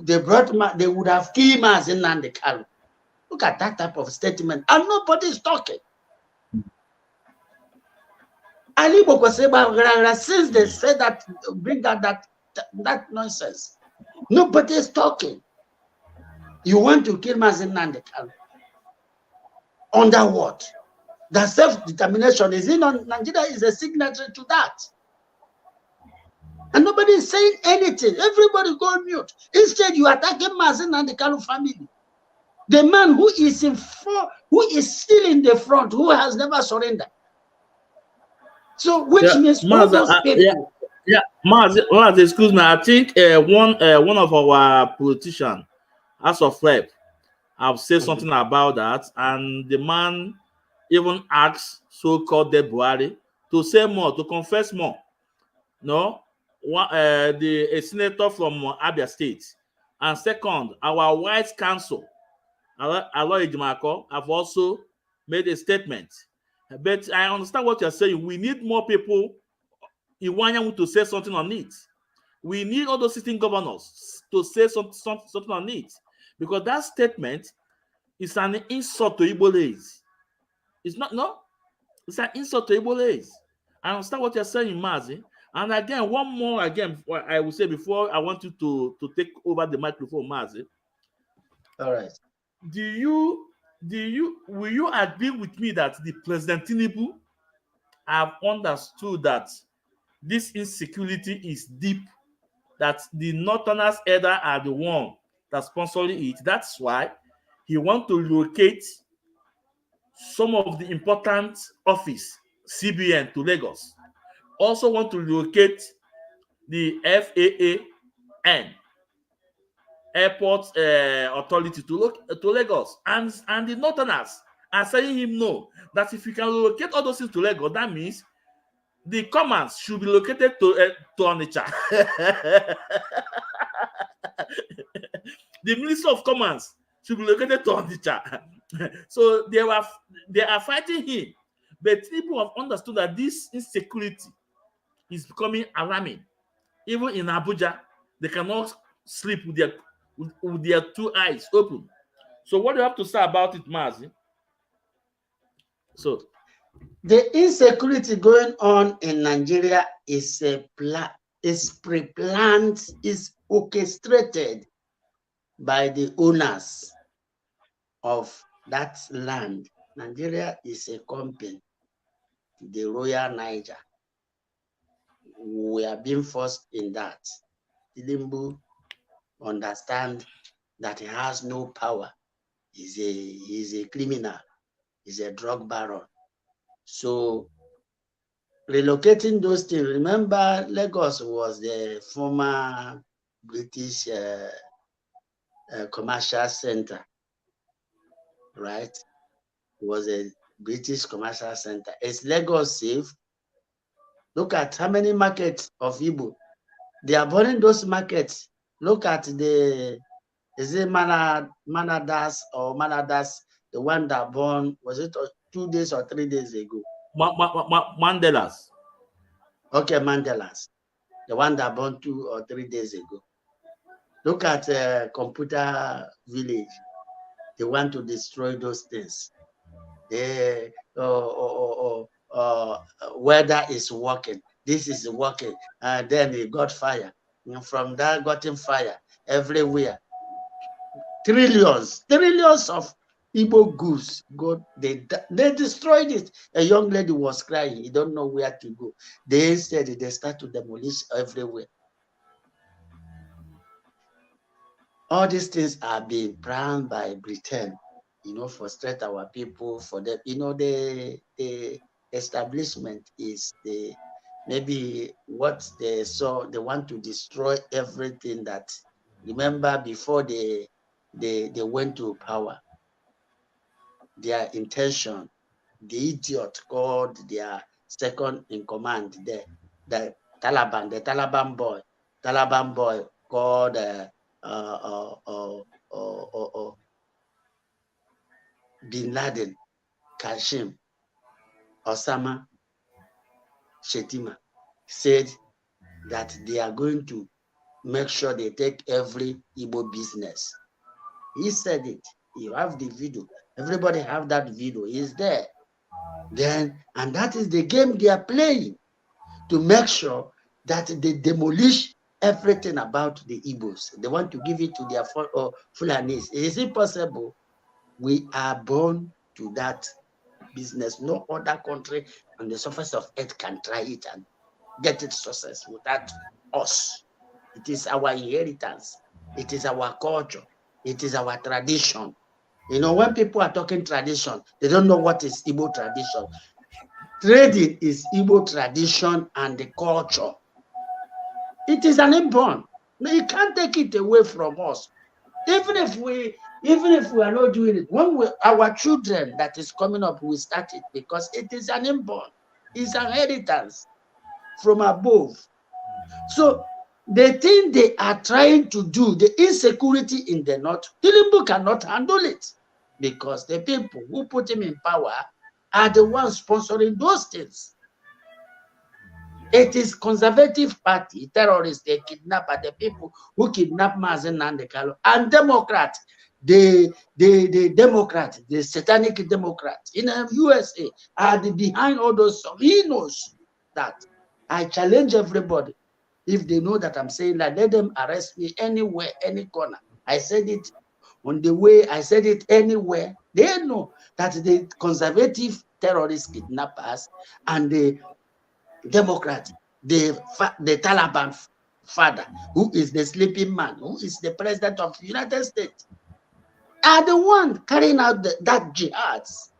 they would have killed Mazi Nnamdi Kanu. Look at that type of statement, and nobody is talking. Ali Bokoseba, since they said that, bring that nonsense, nobody is talking. You want to kill Mazi Nnamdi Kanu under what? The self-determination is in on Nigeria is a signatory to that. And nobody is saying anything. Everybody go mute. Instead, you are attacking Mazi Nnamdi Kanu family. The man who is in front, who is still in the front, who has never surrendered. So, which means all those people. Maz, excuse me. I think one of our politicians, as of late, have said something about that, and the man even asked so-called dead Buhari to say more, to confess more. No, a senator from Abia State, and second, our White Council Aloy Ejimako have also made a statement. But I understand what you're saying. We need more people in Wanyamu to say something on it. We need all those sitting governors to say something on it. Because that statement is an insult to Igbos. It's not, no. It's an insult to Igbos. I understand what you're saying, Mazi. And again, one more again, I will say before I want you to take over the microphone, Mazi. All right. Will you agree with me that the President Tinubu have understood that this insecurity is deep, that the Northerners either are the one that sponsoring it? That's why he wants to locate some of the important office, CBN, to Lagos. Also want to locate the FAAN, Airport Authority, to Lagos. And the Northerners are saying him no, that if you can locate all those things to Lagos, that means the commands should be located to Onitsha. The Minister of Commerce should be located to Onitsha. So they are fighting him. But people have understood that this insecurity is becoming alarming. Even in Abuja, they cannot sleep with their two eyes open. So what do you have to say about it, Mazi? So the insecurity going on in Nigeria is pre-planned, is orchestrated by the owners of that land. Nigeria is a company to the Royal Niger. We are being forced in that. Tinubu understand that he has no power. He's a criminal. He's a drug baron. So relocating those things, remember Lagos was the former British commercial center, right? It was a British commercial center. Is Lagos safe? Look at how many markets of Igbo. They are burning those markets. Look at is it Manadas, the one that burned, was it 2 days or 3 days ago? Mandelas. Okay, Mandelas. The one that burned 2 or 3 days ago. Look at Computer Village. They want to destroy those things. Weather is working. This is working. And then it got fire. And from that, gotten fire everywhere. Trillions of Igbo goods they destroyed it. A young lady was crying. He don't know where to go. They said they start to demolish everywhere. All these things are being planned by Britain, frustrate our people. For them, the establishment is maybe what they saw. They want to destroy everything that. Remember, before they went to power, their intention, the idiot called their second in command there, the Taliban boy called Bin Laden, Kashim, Osama, Shetima, said that they are going to make sure they take every Igbo business. He said it. You have the video. Everybody have that video. It's there. And that is the game they are playing, to make sure that they demolish everything about the Igbos. They want to give it to their Fulanis. Is it possible? We are born to that business. No other country on the surface of earth can try it and get its success without us. It is our inheritance. It is our culture. It is our tradition. When people are talking tradition, they don't know what is Igbo tradition. Trading is Igbo tradition and the culture. It is an inborn. You can't take it away from us. Even if we are not doing it, our children that is coming up will start it, because it is an inborn. It's an inheritance from above. So the thing they are trying to do, the insecurity in the north, Tinubu cannot handle it. because the people who put him in power are the ones sponsoring those things. It is conservative party, terrorists, they kidnap the people who kidnap Mazen Nandekalo, and Democrat, the Democrat, the satanic Democrat in the USA are behind all those. He knows that. I challenge everybody. If they know that I'm saying that, let them arrest me anywhere, any corner. I said it on the way, I said it anywhere. They know that the conservative terrorist kidnappers and the Democrat, the Taliban father, who is the sleeping man, who is the president of the United States, are the one carrying out that jihads.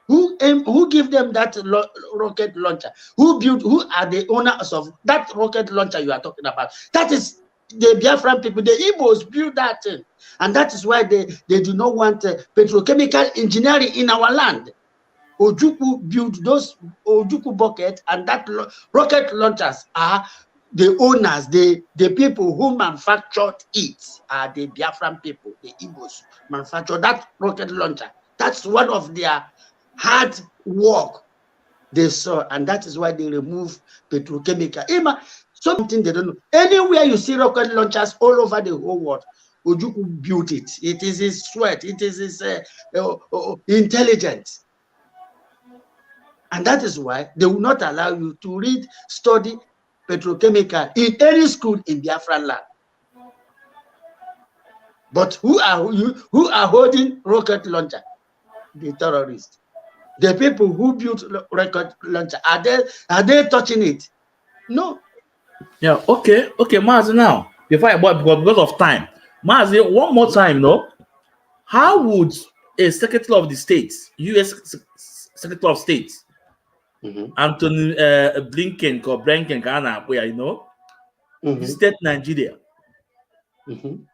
Who give them that rocket launcher? Who are the owners of that rocket launcher you are talking about? That is the Biafran people. The Igbos build that thing. And that is why they do not want petrochemical engineering in our land. Ojukwu built those Ojukwu bucket, and that rocket launchers are the owners, the people who manufactured it are the Biafran people, the Igbos manufacture that rocket launcher. That's one of their hard work they saw, and that is why they remove petrochemical. Something they don't know. Anywhere you see rocket launchers all over the whole world, Ojukwu built it. It is his sweat. It is his intelligence. And that is why they will not allow you to study petrochemical in any school in Biafran land. But who are holding rocket launcher? The terrorists. The people who built rocket launcher, are they touching it? No. Yeah, okay, Mazi, now, because of time, Mazi, one more time, no? How would a Secretary of the State, U.S. Secretary of State, Anthony Blinken or Ghana, where visited Nigeria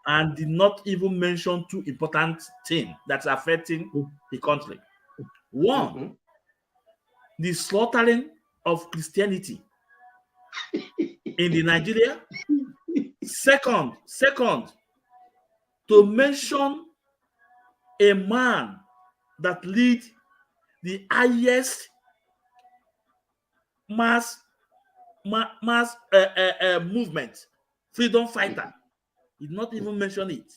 and did not even mention two important things that's affecting the country? One, the slaughtering of Christianity in the Nigeria. Second, to mention a man that lead the highest mass movement, freedom fighter. He did not even mention it.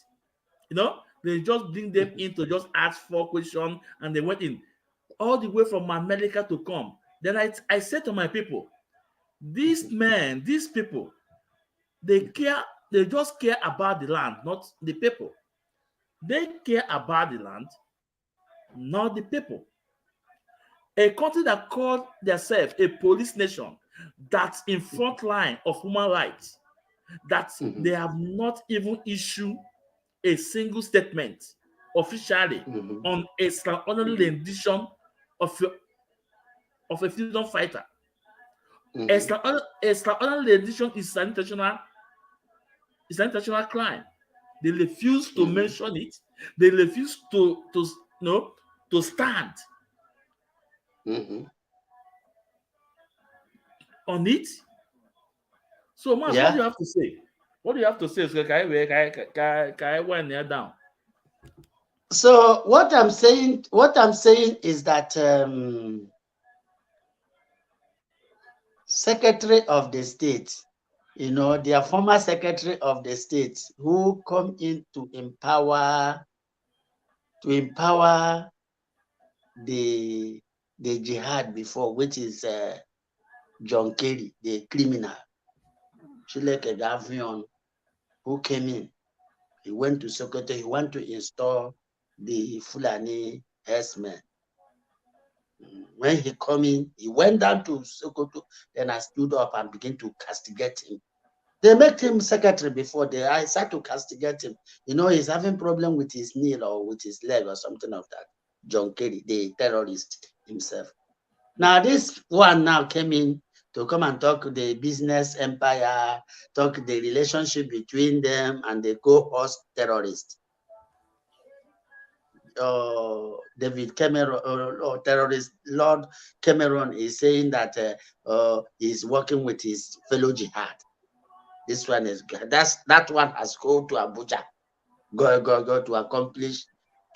They just bring them in to just ask 4 questions, and they went in all the way from America to come. Then I said to my people, these men, these people, they just care about the land, not the people. They care about the land, not the people. A country that called themselves a police nation, that's in front line of human rights, that they have not even issued a single statement officially on a extraordinary rendition of a freedom fighter. Extraordinary rendition is an international crime. They refuse to mention it. They refuse to stand on it. So, Mas, what do you have to say? What do you have to say? So, can I wind there down? So what I'm saying is that Secretary of the State, their former Secretary of the State, who come in to empower the jihad before, which is John Kerry, the criminal, Chileke Gavion, who came in. He went to Sokoto. He wanted to install the Fulani herdsmen. When he come in, he went down to Sokoto. Then I stood up and began to castigate him. They made him secretary before. I started to castigate him. He's having problem with his knee or with his leg or something of that. John Kerry, the terrorist himself. Now this one now came in to come and talk the business empire, talk the relationship between them and the co-host terrorist. David Cameron, or terrorist Lord Cameron, is saying that he's working with his fellow jihad. This one is that one has go to Abuja, go to accomplish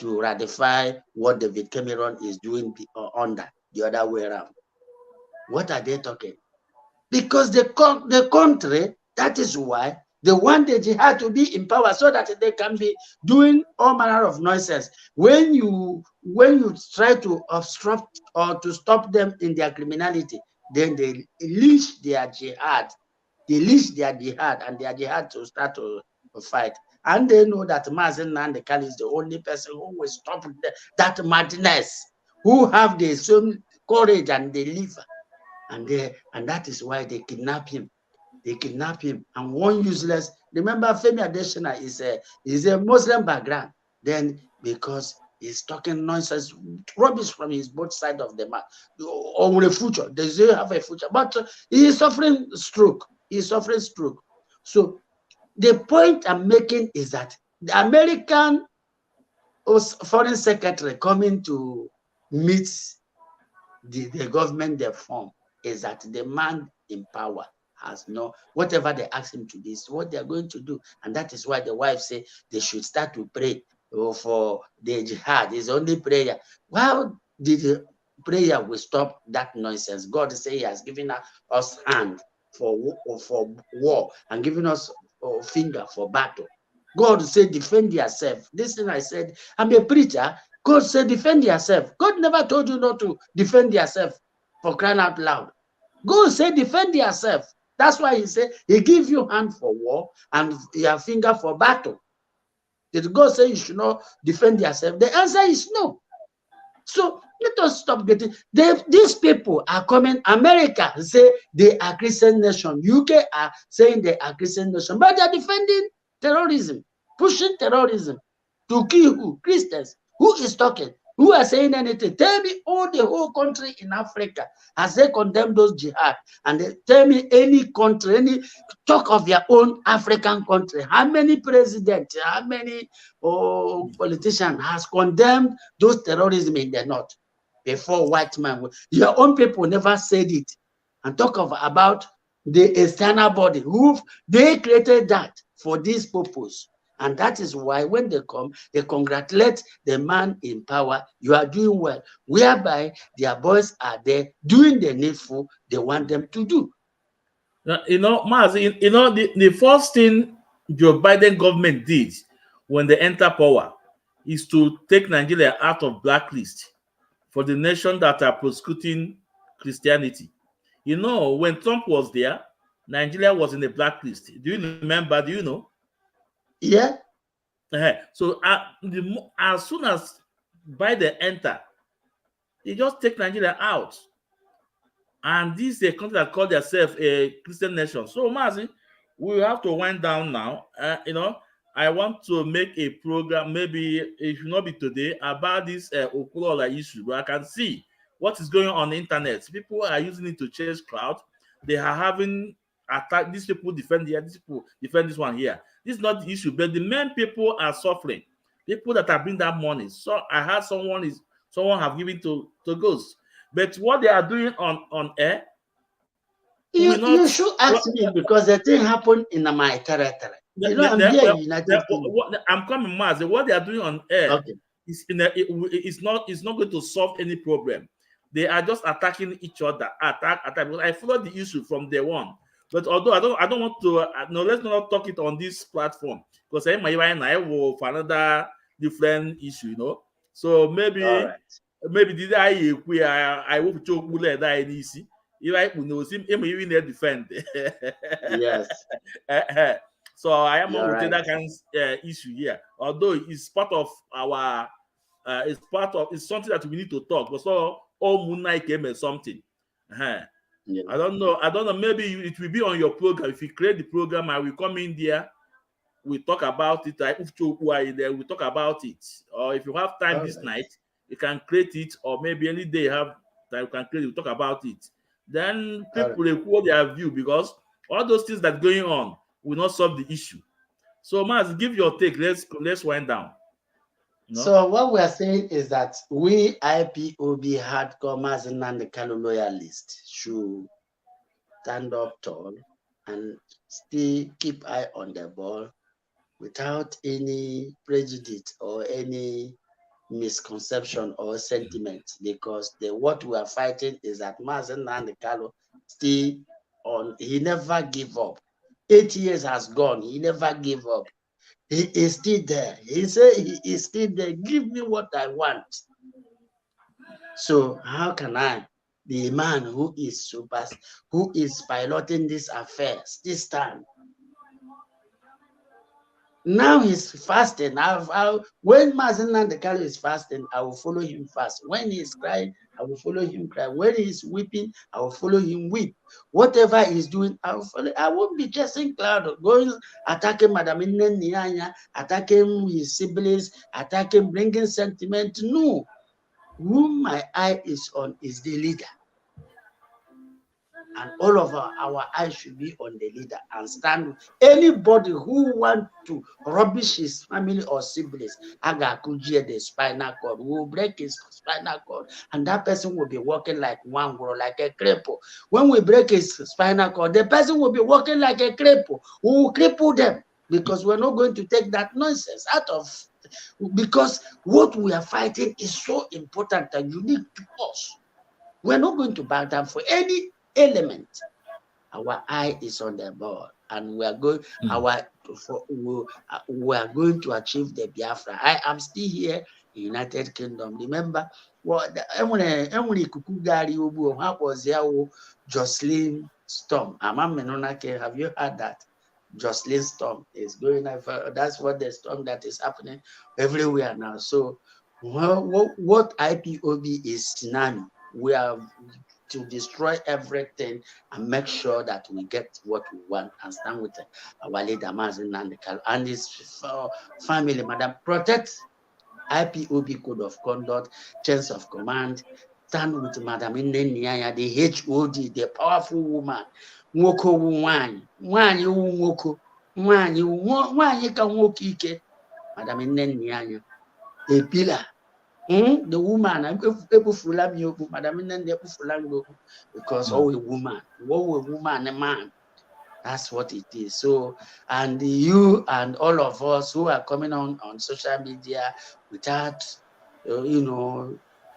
to ratify what David Cameron is doing under the other way around. What are they talking? Because the country, that is why they want the jihad to be in power so that they can be doing all manner of nonsense. When you try to obstruct or to stop them in their criminality, then they leash their jihad. They leash their jihad, and their jihad to start to fight. And they know that Mazen Nandekal is the only person who will stop that madness, who have the same courage and they live. And that is why they kidnap him. They kidnap him. And one useless, remember Femi Adesina is a Muslim background. Then because he's talking nonsense, rubbish from his both side of the mouth. On the future, they still have a future. But he is suffering stroke. He is suffering stroke. So the point I'm making is that the American foreign secretary coming to meet the government they form is that the man in power has no, whatever they ask him to do is what they're going to do. And that is why the wife say they should start to pray for the jihad. It's only prayer. Well, the prayer will stop that nonsense. God say he has given us hand for war and given us a finger for battle. God said, defend yourself. This thing I said, I'm a preacher. God said, defend yourself. God never told you not to defend yourself, for crying out loud. God said, defend yourself. That's why he said, he gives you hand for war and your finger for battle. Did God say you should not defend yourself? The answer is no. So let us stop getting, these people are coming, America say they are Christian nation, UK are saying they are Christian nation, but they are defending terrorism, pushing terrorism to kill who? Christians. Who is talking? Who are saying anything? Tell me all the whole country in Africa as they condemn those jihad, and they tell me any country, any talk of your own African country. How many presidents, how many politicians has condemned those terrorism in the north before white man? Your own people never said it. And talk about the external body who they created that for this purpose. And that is why when they come, they congratulate the man in power. You are doing well, whereby their boys are there doing the needful they want them to do. You know, Maz, you know, the first thing Joe Biden government did when they enter power is to take Nigeria out of blacklist for the nation that are prosecuting Christianity. You know, when Trump was there, Nigeria was in the blacklist. Do you remember? Do you know? Yeah. So as soon as Biden enter, he just take Nigeria out. And this is a country that call themselves a Christian nation. So, Mazi, we have to wind down now. You know, I want to make a program, maybe it should not be today, about this Okulola issue. But I can see what is going on the internet. People are using it to chase crowd. They are having attack. These people defend here. These people defend this one here. This is not the issue, but the main people are suffering. People that are bringing that money. So I heard someone have given to ghosts. But what they are doing on air, you should ask me, because the thing happened in my territory. You know, I'm here in United Kingdom. I'm coming, Maz. What they are doing on air it's not going to solve any problem. They are just attacking each other. Attack. Because I followed the issue from day one. But although I don't want to, no, let's not talk it on this platform, because I will for another different issue, you know. So maybe did I will choke bullet die in easy. If I know him even defend. Yes. So I am on with that kind of issue here. Although it's part of our, it's something that we need to talk. But so all Moonlight came as something. Yeah. I don't know. Maybe it will be on your program. If you create the program, I will come in there. We talk about it. We talk about it. Or if you have time this night, you can create it. Or maybe any day you have time, you can create it. We talk about it. Then people report their view, because all those things that are going on will not solve the issue. So, Maz, give your take. Let's wind down. No? So what we are saying is that we IPOB hardcore and the Kalu loyalists should stand up tall and still keep eye on the ball without any prejudice or any misconception or sentiment, because what we are fighting is that Mazen Nandekalo still on. He never give up. 8 years has gone. He never give up. He is still there. He said he is still there. Give me what I want. So how can I, the man who is piloting this affair, this time? Now he's fasting. When Mazen Nandekalo is fasting, I will follow him fast. When he's crying, I will follow him cry. When he's weeping, I will follow him weep. Whatever he's doing, I will follow. I won't be chasing cloud, going attacking Madam Nyanya, attacking his siblings, attacking, bringing sentiment. No. Whom my eye is on is the leader. And all of our eyes should be on the leader and stand. Anybody who want to rubbish his family or siblings, Agakujie the spinal cord, will break his spinal cord, and that person will be walking like one girl, like a cripple. When we break his spinal cord, the person will be walking like a cripple. We will cripple them, because we're not going to take that nonsense out of, because what we are fighting is so important and unique to us. We're not going to back down for any element. Our eye is on the ball, and we are going. We are going to achieve the Biafra. I am still here in United Kingdom. Remember, what Jocelyn Storm. Have you heard that? Jocelyn Storm is going. That's what the storm that is happening everywhere now. So, what IPOB is tsunami. We are to destroy everything and make sure that we get what we want and stand with our leader Mazen Nandekalo and his family. Madam, protect IPOB code of conduct, chains of command. Stand with Madam Nyanya, the HOD, the powerful woman. Nwoko wine, nwoko, wine ka nwoke ike. Madam Nyanya, a pillar. The woman, because a woman, a man. That's what it is. So, and you and all of us who are coming on social media without,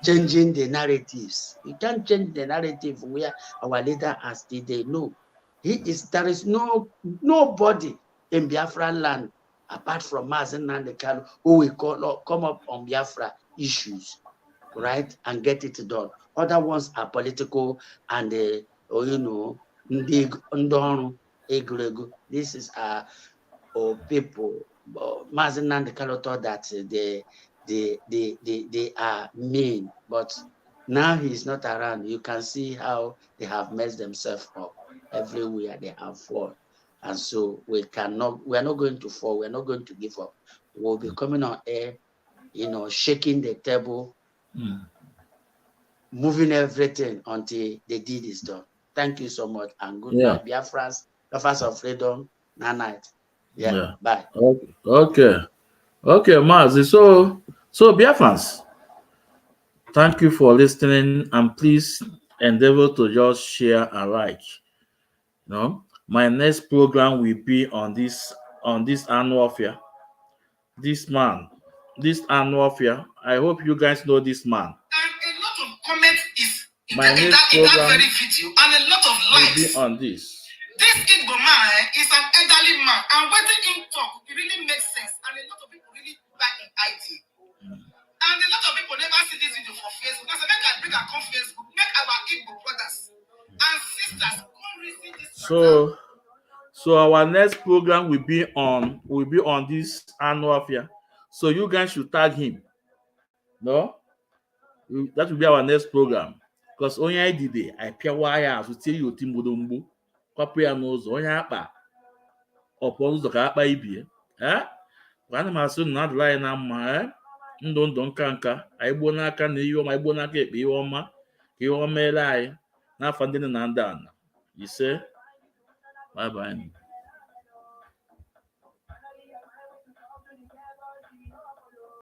changing the narratives. You can't change the narrative where our leader has today. No, there is nobody in Biafra land apart from Mazen Nandekalo who will come up on Biafra issues, right, and get it done. Other ones are political and this is people. Mazen Nandekalo thought that they are mean, but now he's not around. You can see how they have messed themselves up everywhere. They have fallen. And so we are not going to fall. We're not going to give up. We'll be coming on air, shaking the table, moving everything until the deed is done. Thank you so much, and good night, Biafrans, lovers of freedom. Night. Yeah. Bye. Okay, Mazi. So Biafrans, thank you for listening, and please endeavor to just share and like. My next program will be on this annual fair. This annual fair. I hope you guys know this man. And a lot of comments is in My next program that very video, and a lot of likes. Will be on this. This Igbo man is an elderly man, and when he talk, it really makes sense, and a lot of people really buy the idea. And a lot of people never see this video for Facebook. I said, make I bring a come Facebook, make our Igbo brothers and sisters come receive this. So our next program will be on this annual fair. So you guys should tag him. No, that will be our next program. Because onye I did it, I pia wire to tell you timbodombo. Kwapu ya n'ụzọ onye akpa ọpọ ụzọ ka akpa ibie. Ana m asị na adịla anyị na mma ndụ nka anyị gbuo n'aka na ihe ọma, anyị gbuo n'aka ekpe ihe ọma ka ihe ọma ele anyị n'afọ ndị nne na ndị ana ise. Bye bye.